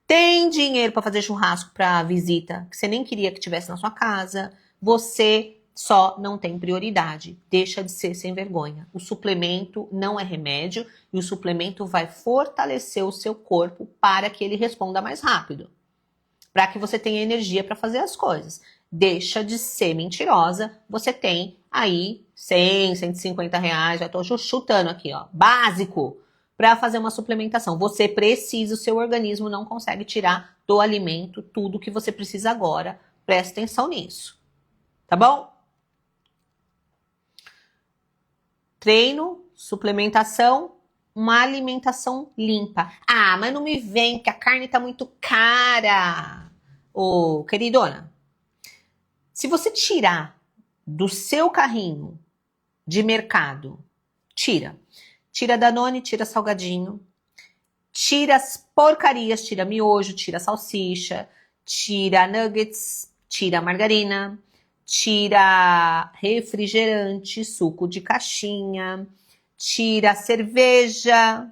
tem dinheiro para fazer churrasco para visita que você nem queria que tivesse na sua casa. Você só não tem prioridade. Deixa de ser sem vergonha. O suplemento não é remédio e o suplemento vai fortalecer o seu corpo para que ele responda mais rápido. Para que você tenha energia para fazer as coisas. Deixa de ser mentirosa. Você tem aí 100, 150 reais, já estou chutando aqui, ó, básico, para fazer uma suplementação. Você precisa, o seu organismo não consegue tirar do alimento tudo que você precisa agora. Presta atenção nisso. Tá bom? Treino, suplementação, uma alimentação limpa. Ah, mas não me vem que a carne tá muito cara. Ô, queridona, se você tirar do seu carrinho de mercado, tira Danone, tira salgadinho, tira as porcarias, tira miojo, tira salsicha, tira nuggets, tira margarina, tira refrigerante, suco de caixinha, tira cerveja.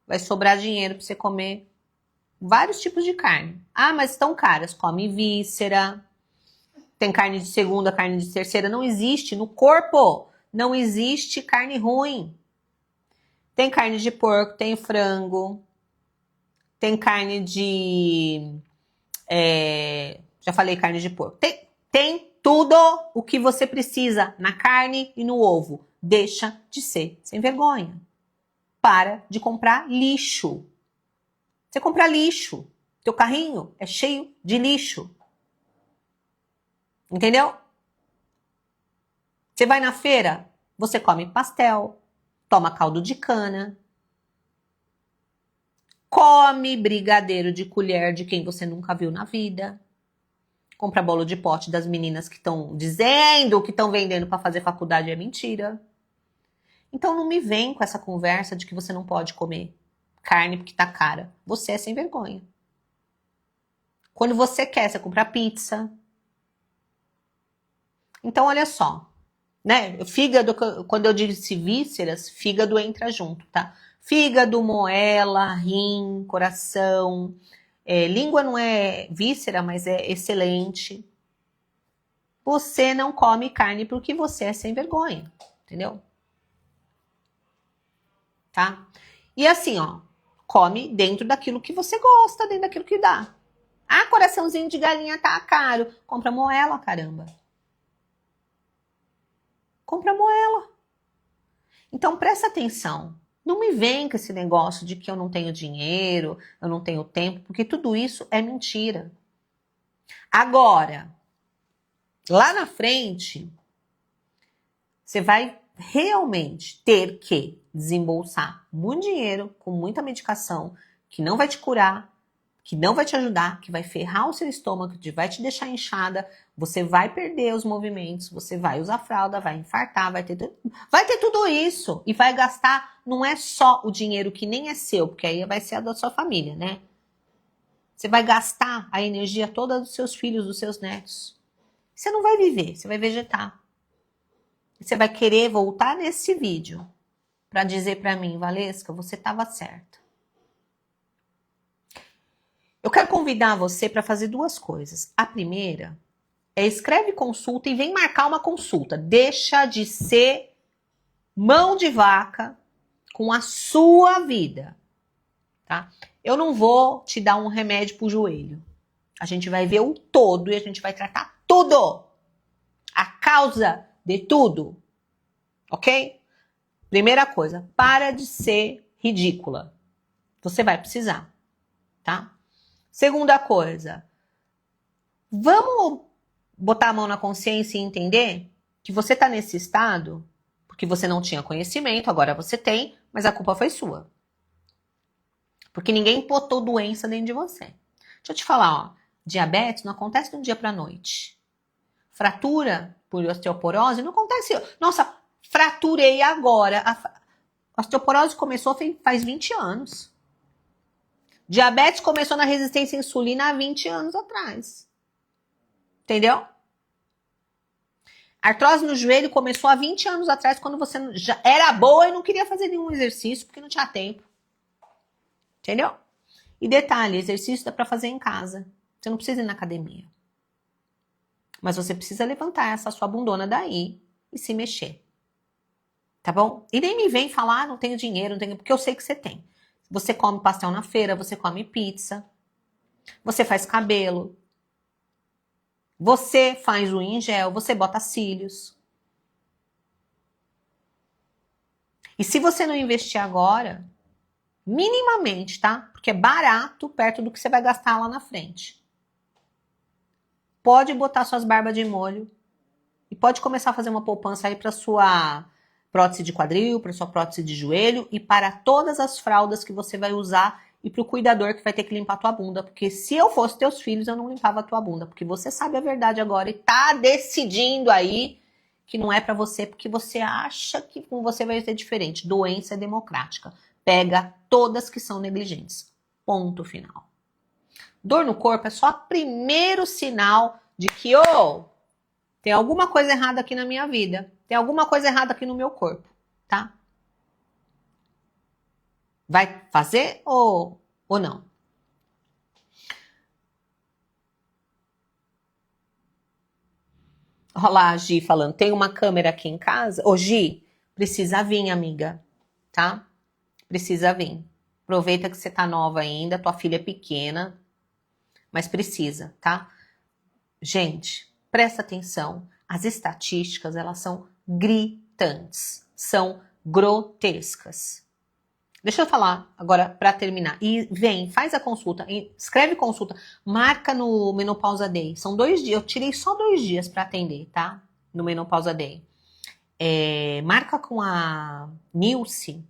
Vai sobrar dinheiro para você comer vários tipos de carne. Ah, mas estão caras. Come víscera. Tem carne de segunda, carne de terceira. Não existe no corpo. Não existe carne ruim. Tem carne de porco, tem frango. Tem carne de... já falei carne de porco. Tem tudo o que você precisa na carne e no ovo. Deixa de ser sem vergonha. Para de comprar lixo. Você compra lixo. Teu carrinho é cheio de lixo. Entendeu? Você vai na feira, você come pastel, toma caldo de cana, come brigadeiro de colher de quem você nunca viu na vida. Compra bolo de pote das meninas que estão dizendo que estão vendendo para fazer faculdade, é mentira. Então não me vem com essa conversa de que você não pode comer carne porque tá cara. Você é sem vergonha. Quando você quer, você compra pizza. Então olha só, né? Fígado, quando eu disse vísceras, fígado entra junto, tá? Fígado, moela, rim, coração... língua não é víscera, mas é excelente. Você não come carne porque você é sem vergonha, entendeu? Tá? E assim, ó, come dentro daquilo que você gosta, dentro daquilo que dá. Ah, coraçãozinho de galinha tá caro. Compra moela, caramba. Compra moela. Então presta atenção. Não me vem com esse negócio de que eu não tenho dinheiro, eu não tenho tempo, porque tudo isso é mentira. Agora, lá na frente, você vai realmente ter que desembolsar muito dinheiro, com muita medicação, que não vai te curar, que não vai te ajudar, que vai ferrar o seu estômago, que vai te deixar inchada, você vai perder os movimentos, você vai usar fralda, vai infartar, vai ter tudo isso. E vai gastar, não é só o dinheiro que nem é seu, porque aí vai ser a da sua família, né? Você vai gastar a energia toda dos seus filhos, dos seus netos. Você não vai viver, você vai vegetar. Você vai querer voltar nesse vídeo para dizer para mim, Valesca, você estava certa. Eu quero convidar você para fazer duas coisas. A primeira é escreve consulta e vem marcar uma consulta. Deixa de ser mão de vaca com a sua vida, tá? Eu não vou te dar um remédio pro joelho. A gente vai ver o todo e a gente vai tratar tudo. A causa de tudo. Ok? Primeira coisa, para de ser ridícula. Você vai precisar, tá? Segunda coisa, vamos botar a mão na consciência e entender que você tá nesse estado porque você não tinha conhecimento, agora você tem, mas a culpa foi sua. Porque ninguém botou doença dentro de você. Deixa eu te falar, ó, diabetes não acontece de um dia pra noite. Fratura por osteoporose não acontece. Nossa, fraturei agora. A osteoporose começou faz 20 anos. Diabetes começou na resistência à insulina há 20 anos atrás. Entendeu? Artrose no joelho começou há 20 anos atrás, quando você já era boa e não queria fazer nenhum exercício, porque não tinha tempo. Entendeu? E detalhe, exercício dá pra fazer em casa. Você não precisa ir na academia. Mas você precisa levantar essa sua bundona daí e se mexer. Tá bom? E nem me vem falar, não tenho dinheiro, não tenho, porque eu sei que você tem. Você come pastel na feira, você come pizza, você faz cabelo, você faz unha em gel, você bota cílios. E se você não investir agora, minimamente, tá? Porque é barato perto do que você vai gastar lá na frente. Pode botar suas barbas de molho e pode começar a fazer uma poupança aí para sua prótese de quadril, para sua prótese de joelho e para todas as fraldas que você vai usar e para o cuidador que vai ter que limpar a tua bunda. Porque se eu fosse teus filhos, eu não limpava a tua bunda. Porque você sabe a verdade agora e tá decidindo aí que não é para você, porque você acha que com você vai ser diferente. Doença é democrática. Pega todas que são negligentes. Ponto final. Dor no corpo é só o primeiro sinal de que, tem alguma coisa errada aqui na minha vida. Tem alguma coisa errada aqui no meu corpo, tá? Vai fazer ou não? Olha lá a Gi falando, tem uma câmera aqui em casa? Ô Gi, precisa vir, amiga, tá? Precisa vir. Aproveita que você tá nova ainda, tua filha é pequena, mas precisa, tá? Gente, presta atenção. As estatísticas, elas são gritantes, são grotescas. Deixa eu falar agora para terminar. E vem, faz a consulta, escreve consulta, marca no Menopausa Day. São 2 dias, eu tirei só 2 dias para atender, tá? No Menopausa Day. Marca com a Nilce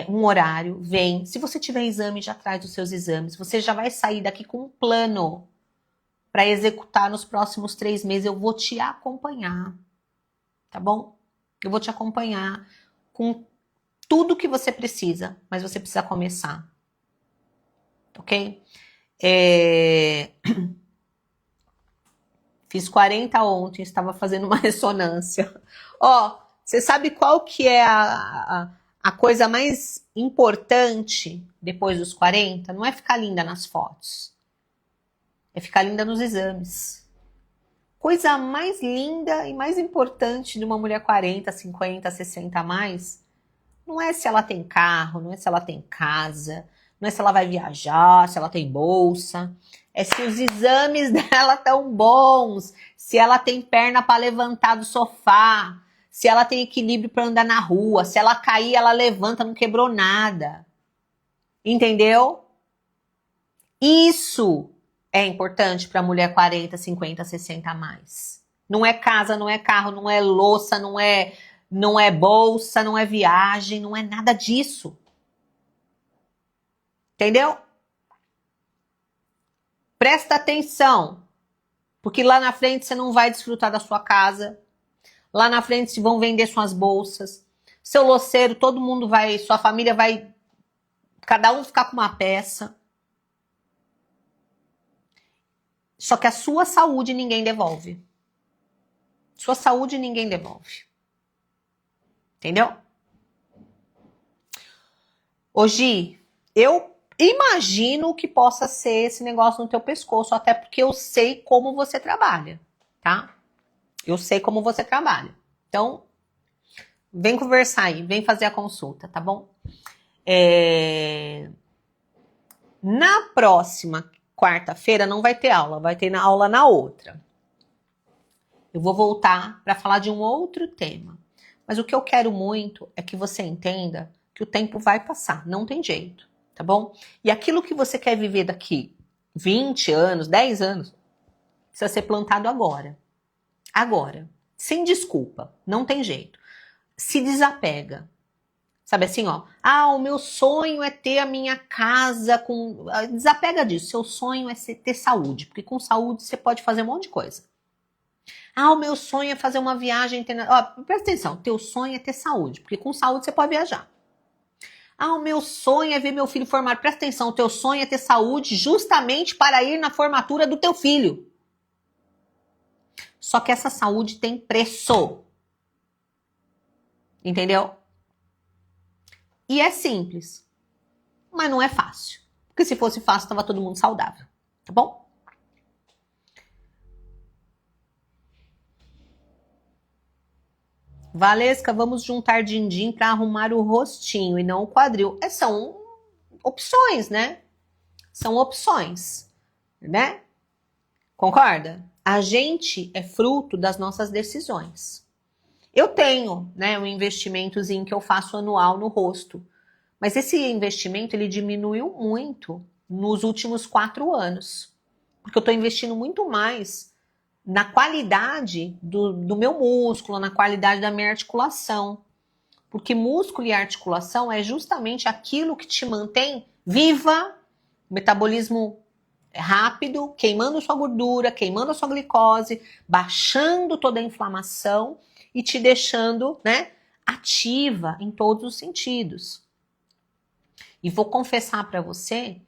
um horário, vem. Se você tiver exame, já traz os seus exames. Você já vai sair daqui com um plano para executar nos próximos 3 meses. Eu vou te acompanhar, tá bom? Eu vou te acompanhar com tudo que você precisa, mas você precisa começar, ok? Fiz 40 ontem, estava fazendo uma ressonância. Você sabe qual que é a coisa mais importante depois dos 40? Não é ficar linda nas fotos. É ficar linda nos exames. Coisa mais linda e mais importante de uma mulher 40, 50, 60 a mais, não é se ela tem carro, não é se ela tem casa, não é se ela vai viajar, se ela tem bolsa. É se os exames dela estão bons, se ela tem perna para levantar do sofá, se ela tem equilíbrio para andar na rua, se ela cair, ela levanta, não quebrou nada. Entendeu? Isso é importante para mulher 40, 50, 60 a mais. Não é casa, não é carro, não é louça, não é bolsa, não é viagem, não é nada disso. Entendeu? Presta atenção, porque lá na frente você não vai desfrutar da sua casa. Lá na frente vão vender suas bolsas. Seu loceiro, todo mundo vai, sua família vai, cada um ficar com uma peça. Só que a sua saúde ninguém devolve. Sua saúde ninguém devolve. Entendeu? Hoje, eu imagino que possa ser esse negócio no teu pescoço, até porque eu sei como você trabalha, tá? Eu sei como você trabalha. Então, vem conversar aí, vem fazer a consulta, tá bom? Na próxima quarta-feira não vai ter aula, vai ter aula na outra. Eu vou voltar para falar de um outro tema. Mas o que eu quero muito é que você entenda que o tempo vai passar, não tem jeito, tá bom? E aquilo que você quer viver daqui 20 anos, 10 anos, precisa ser plantado agora. Agora. Sem desculpa, não tem jeito. Se desapega. Sabe assim, ó. O meu sonho é ter a minha casa com... Desapega disso. Seu sonho é ter saúde, porque com saúde você pode fazer um monte de coisa. O meu sonho é fazer uma viagem internacional. Presta atenção, teu sonho é ter saúde, porque com saúde você pode viajar. O meu sonho é ver meu filho formado. Presta atenção, o teu sonho é ter saúde justamente para ir na formatura do teu filho. Só que essa saúde tem preço. Entendeu? E é simples, mas não é fácil. Porque se fosse fácil, estava todo mundo saudável. Tá bom? Valesca, vamos juntar din-din para arrumar o rostinho e não o quadril. São opções, né? São opções, né? Concorda? A gente é fruto das nossas decisões. Eu tenho, né, um investimentozinho que eu faço anual no rosto. Mas esse investimento, ele diminuiu muito nos últimos 4 anos. Porque eu estou investindo muito mais na qualidade do meu músculo, na qualidade da minha articulação. Porque músculo e articulação é justamente aquilo que te mantém viva, metabolismo rápido, queimando sua gordura, queimando a sua glicose, baixando toda a inflamação e te deixando, né, ativa em todos os sentidos. E vou confessar para você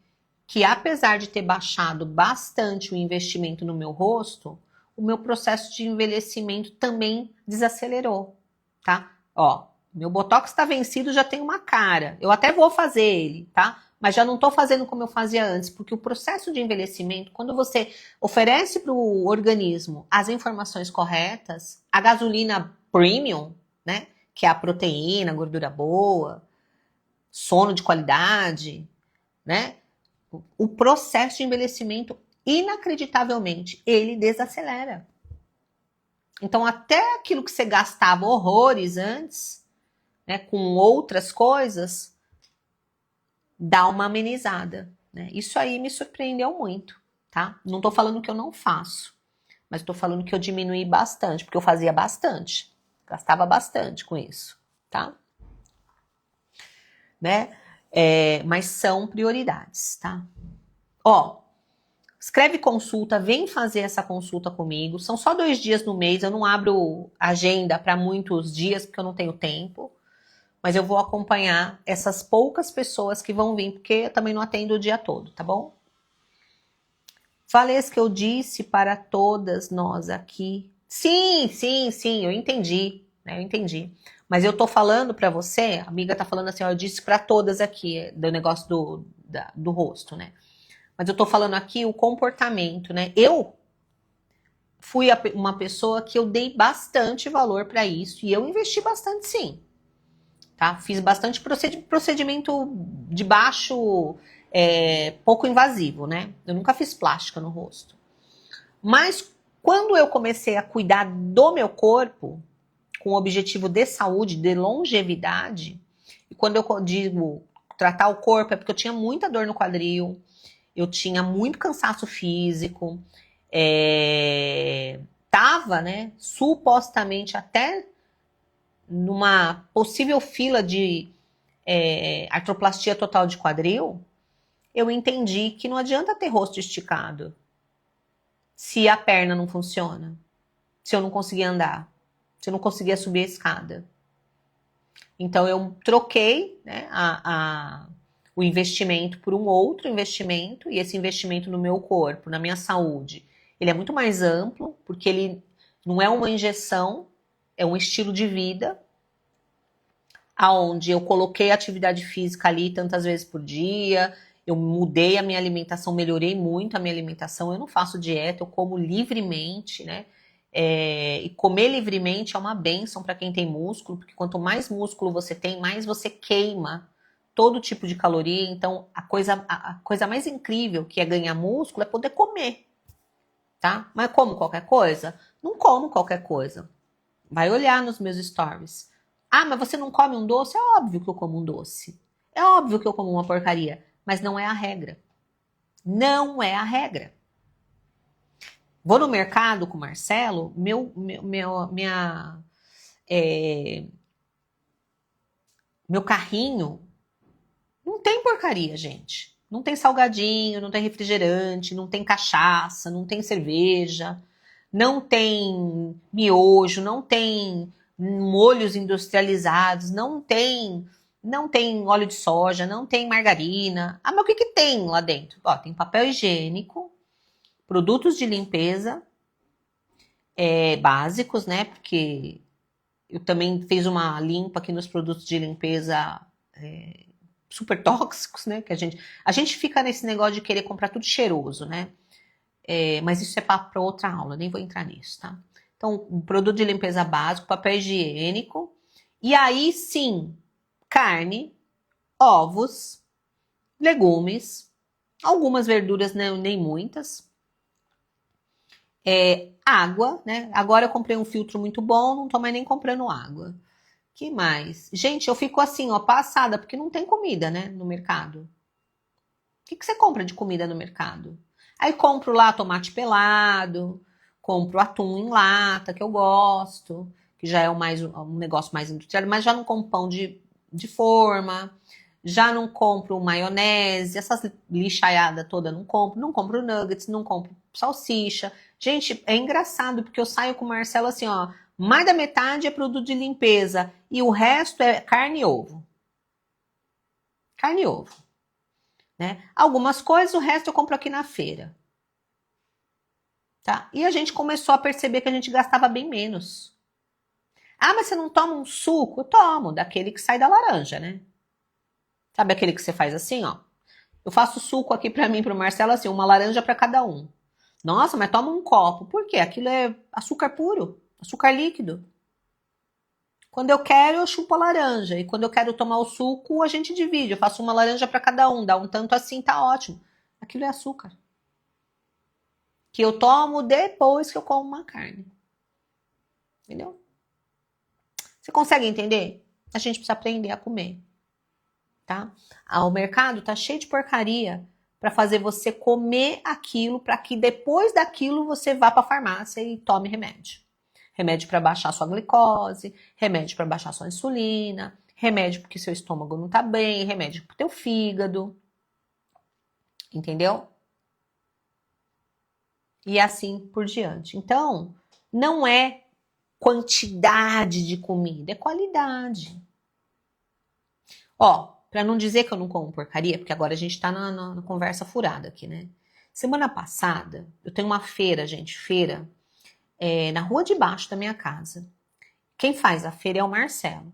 que apesar de ter baixado bastante o investimento no meu rosto, o meu processo de envelhecimento também desacelerou, tá? Ó, meu botox está vencido, já tem uma cara. Eu até vou fazer ele, tá? Mas já não estou fazendo como eu fazia antes, porque o processo de envelhecimento, quando você oferece para o organismo as informações corretas, a gasolina premium, né? Que é a proteína, gordura boa, sono de qualidade, né? O processo de envelhecimento, inacreditavelmente, ele desacelera. Então, até aquilo que você gastava horrores antes, né, com outras coisas, dá uma amenizada, né? Isso aí me surpreendeu muito, tá? Não tô falando que eu não faço, mas tô falando que eu diminuí bastante, porque eu fazia bastante, gastava bastante com isso, tá? Né? Mas são prioridades, tá? Ó, escreve consulta, vem fazer essa consulta comigo. São só 2 dias no mês, eu não abro agenda para muitos dias, porque eu não tenho tempo. Mas eu vou acompanhar essas poucas pessoas que vão vir, porque eu também não atendo o dia todo, tá bom? Valesca, eu disse para todas nós aqui. Sim, eu entendi, né? Eu entendi. Mas eu tô falando para você, a amiga tá falando assim, ó, eu disse para todas aqui, do negócio do rosto, né? Mas eu tô falando aqui o comportamento, né? Eu fui uma pessoa que eu dei bastante valor para isso e eu investi bastante, sim. Tá? Fiz bastante procedimento de baixo, pouco invasivo, né? Eu nunca fiz plástica no rosto. Mas quando eu comecei a cuidar do meu corpo, com o objetivo de saúde, de longevidade, e quando eu digo tratar o corpo, é porque eu tinha muita dor no quadril, eu tinha muito cansaço físico, tava, né, supostamente até numa possível fila de artroplastia total de quadril, eu entendi que não adianta ter rosto esticado. se a perna não funciona, se eu não conseguia andar, se eu não conseguia subir a escada. Então eu troquei, né, o investimento por um outro investimento, e esse investimento no meu corpo, na minha saúde, ele é muito mais amplo, porque ele não é uma injeção, é um estilo de vida, aonde eu coloquei atividade física ali tantas vezes por dia, eu mudei a minha alimentação, melhorei muito a minha alimentação, eu não faço dieta, eu como livremente, né? E comer livremente é uma bênção para quem tem músculo, porque quanto mais músculo você tem, mais você queima todo tipo de caloria. Então, a coisa mais incrível que é ganhar músculo é poder comer, tá? Mas como qualquer coisa? Não como qualquer coisa. Vai olhar nos meus stories. Ah, mas você não come um doce? É óbvio que eu como um doce. É óbvio que eu como uma porcaria. Mas não é a regra. Não é a regra. Vou no mercado com o Marcelo, meu carrinho não tem porcaria, gente. Não tem salgadinho, não tem refrigerante, não tem cachaça, não tem cerveja, não tem miojo, não tem molhos industrializados, não tem óleo de soja, não tem margarina. Ah, mas o que que tem lá dentro? Ó, tem papel higiênico, produtos de limpeza básicos, né? Porque eu também fiz uma limpa aqui nos produtos de limpeza super tóxicos, né? Que a gente fica nesse negócio de querer comprar tudo cheiroso, né? Mas isso é para outra aula, nem vou entrar nisso, tá? Então, um produto de limpeza básico, papel higiênico, e aí sim, carne, ovos, legumes, algumas verduras, né, nem muitas, água, né? Agora eu comprei um filtro muito bom, não tô mais nem comprando água. Que mais? Gente, eu fico assim, ó, passada, porque não tem comida, né, no mercado. O que você compra de comida no mercado? Aí compro lá tomate pelado, compro atum em lata, que eu gosto, que já é um negócio mais industrial, mas já não compro pão de forma, já não compro maionese, essas lixaiadas toda não compro nuggets, não compro salsicha. Gente, é engraçado, porque eu saio com o Marcelo assim, ó, mais da metade é produto de limpeza e o resto é carne e ovo. Carne e ovo. Né? Algumas coisas, o resto eu compro aqui na feira. Tá? E a gente começou a perceber que a gente gastava bem menos. Ah, mas você não toma um suco? Eu tomo, daquele que sai da laranja, né? Sabe aquele que você faz assim, ó? Eu faço suco aqui pra mim e pro Marcelo assim, uma laranja pra cada um. Nossa, mas toma um copo. Por quê? Aquilo é açúcar puro, açúcar líquido. Quando eu quero, eu chupo a laranja. E quando eu quero tomar o suco, a gente divide. Eu faço uma laranja pra cada um, dá um tanto assim, tá ótimo. Aquilo é açúcar. Que eu tomo depois que eu como uma carne. Entendeu? Você consegue entender? A gente precisa aprender a comer, tá? O mercado tá cheio de porcaria para fazer você comer aquilo, para que depois daquilo você vá para a farmácia e tome remédio. Remédio para baixar sua glicose, remédio para baixar sua insulina, remédio porque seu estômago não tá bem, remédio pro teu fígado. Entendeu? E assim por diante. Então, não é quantidade de comida, é qualidade. Ó, para não dizer que eu não como porcaria, porque agora a gente tá na conversa furada aqui, né? Semana passada, eu tenho uma feira, gente, feira, na rua de baixo da minha casa. Quem faz a feira é o Marcelo.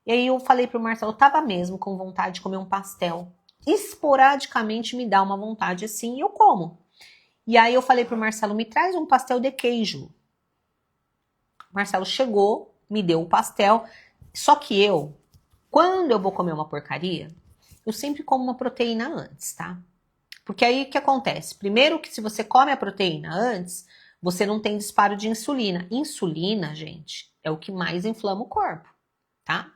E aí eu falei pro Marcelo, eu tava mesmo com vontade de comer um pastel. Esporadicamente me dá uma vontade assim e eu como. E aí eu falei pro Marcelo, me traz um pastel de queijo. O Marcelo chegou, me deu o pastel, só que quando eu vou comer uma porcaria, eu sempre como uma proteína antes, tá? Porque aí o que acontece? Primeiro que se você come a proteína antes, você não tem disparo de insulina. Insulina, gente, é o que mais inflama o corpo, tá?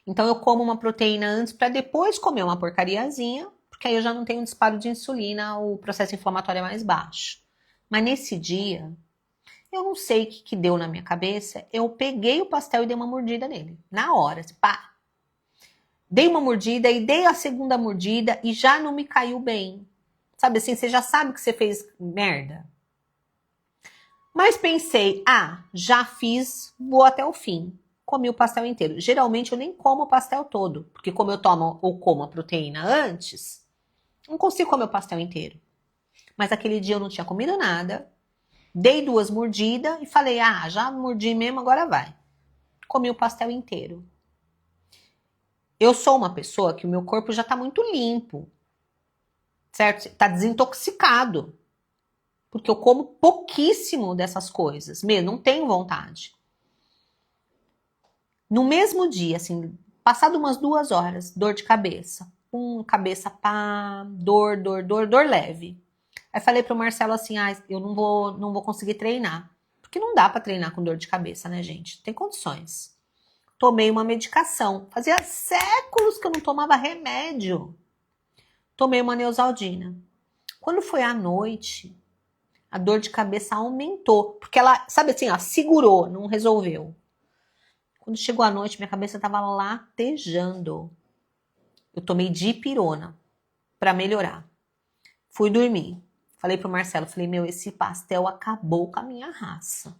Então eu como uma proteína antes para depois comer uma porcariazinha, porque aí eu já não tenho disparo de insulina, o processo inflamatório é mais baixo. Mas nesse dia, eu não sei o que deu na minha cabeça, eu peguei o pastel e dei uma mordida nele. Na hora, assim, pá. Dei uma mordida e dei a segunda mordida e já não me caiu bem. Sabe assim, você já sabe que você fez merda. Mas pensei, já fiz, vou até o fim. Comi o pastel inteiro. Geralmente eu nem como o pastel todo, porque como eu tomo ou como a proteína antes, não consigo comer o pastel inteiro. Mas aquele dia eu não tinha comido nada, dei 2 mordidas e falei, já mordi mesmo, agora vai. Comi o pastel inteiro. Eu sou uma pessoa que o meu corpo já tá muito limpo, certo? Tá desintoxicado. Porque eu como pouquíssimo dessas coisas, mesmo, não tenho vontade. No mesmo dia, assim, passado umas 2 horas, dor de cabeça. Cabeça pá, dor leve. Aí falei pro Marcelo assim, eu não vou conseguir treinar. Porque não dá pra treinar com dor de cabeça, né, gente? Tem condições. Tomei uma medicação. Fazia séculos que eu não tomava remédio. Tomei uma Neosaldina. Quando foi à noite, a dor de cabeça aumentou. Porque ela, sabe assim, segurou, não resolveu. Quando chegou a noite, minha cabeça estava latejando. Eu tomei dipirona para melhorar. Fui dormir. Falei pro Marcelo, esse pastel acabou com a minha raça.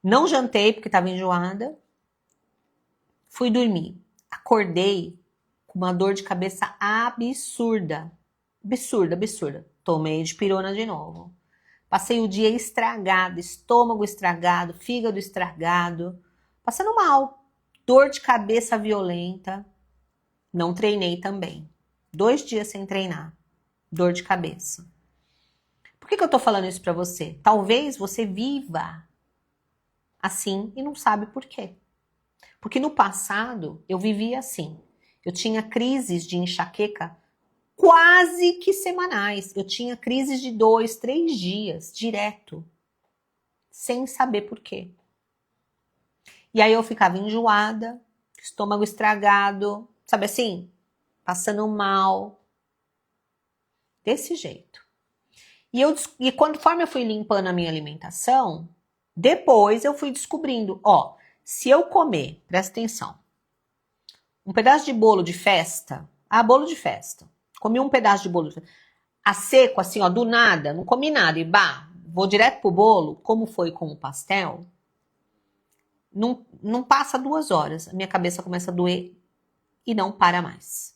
Não jantei porque estava enjoada. Fui dormir. Acordei com uma dor de cabeça absurda. Absurda. Tomei dipirona de novo. Passei o dia estragado, estômago estragado, fígado estragado, passando mal, dor de cabeça violenta. Não treinei também. 2 dias sem treinar, dor de cabeça. Por que eu tô falando isso pra você? Talvez você viva assim e não sabe por quê. Porque no passado eu vivia assim. Eu tinha crises de enxaqueca quase que semanais. Eu tinha crises de 2, 3 dias, direto. Sem saber por quê. E aí eu ficava enjoada, estômago estragado, sabe assim? Passando mal. Desse jeito. E conforme eu fui limpando a minha alimentação, depois eu fui descobrindo, se eu comer, presta atenção, um pedaço de bolo de festa, bolo de festa, comi um pedaço de bolo de festa, a seco, assim, do nada, não comi nada, e vou direto pro bolo, como foi com o pastel, não passa 2 horas, a minha cabeça começa a doer e não para mais.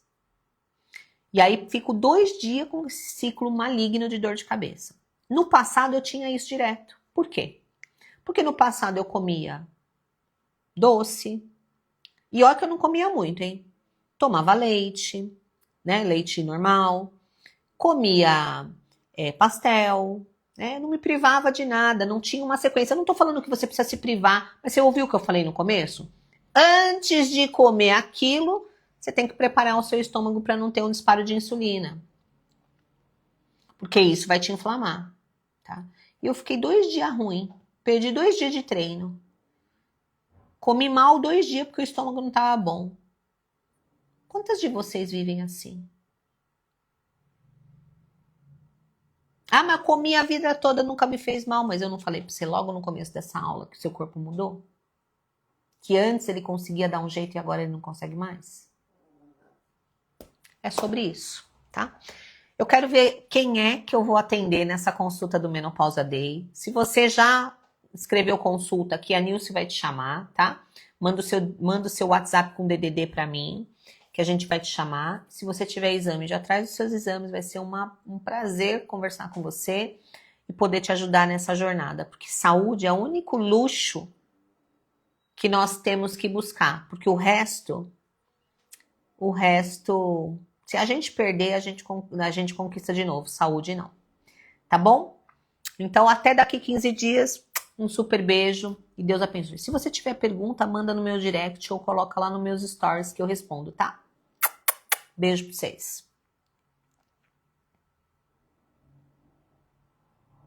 E aí fico 2 dias com esse ciclo maligno de dor de cabeça. No passado eu tinha isso direto. Por quê? Porque no passado eu comia doce, e olha que eu não comia muito, hein? Tomava leite, né? Leite normal, comia pastel, né? Não me privava de nada, não tinha uma sequência. Eu não tô falando que você precisa se privar, mas você ouviu o que eu falei no começo? Antes de comer aquilo, você tem que preparar o seu estômago para não ter um disparo de insulina. Porque isso vai te inflamar, tá? E eu fiquei 2 dias ruim. Perdi 2 dias de treino. Comi mal 2 dias porque o estômago não estava bom. Quantas de vocês vivem assim? Mas comi a vida toda, nunca me fez mal. Mas eu não falei para você logo no começo dessa aula que seu corpo mudou? Que antes ele conseguia dar um jeito e agora ele não consegue mais? É sobre isso, tá? Eu quero ver quem é que eu vou atender nessa consulta do Menopausa Day. Se você já escreveu consulta aqui, a Nilce vai te chamar, tá? Manda o seu WhatsApp com DDD para mim, que a gente vai te chamar. Se você tiver exame, já traz os seus exames. Vai ser um prazer conversar com você e poder te ajudar nessa jornada. Porque saúde é o único luxo que nós temos que buscar. Porque o resto... Se a gente perder, a gente conquista de novo. Saúde não. Tá bom? Então, até daqui 15 dias, um super beijo e Deus abençoe. Se você tiver pergunta, manda no meu direct ou coloca lá nos meus stories que eu respondo, tá? Beijo pra vocês.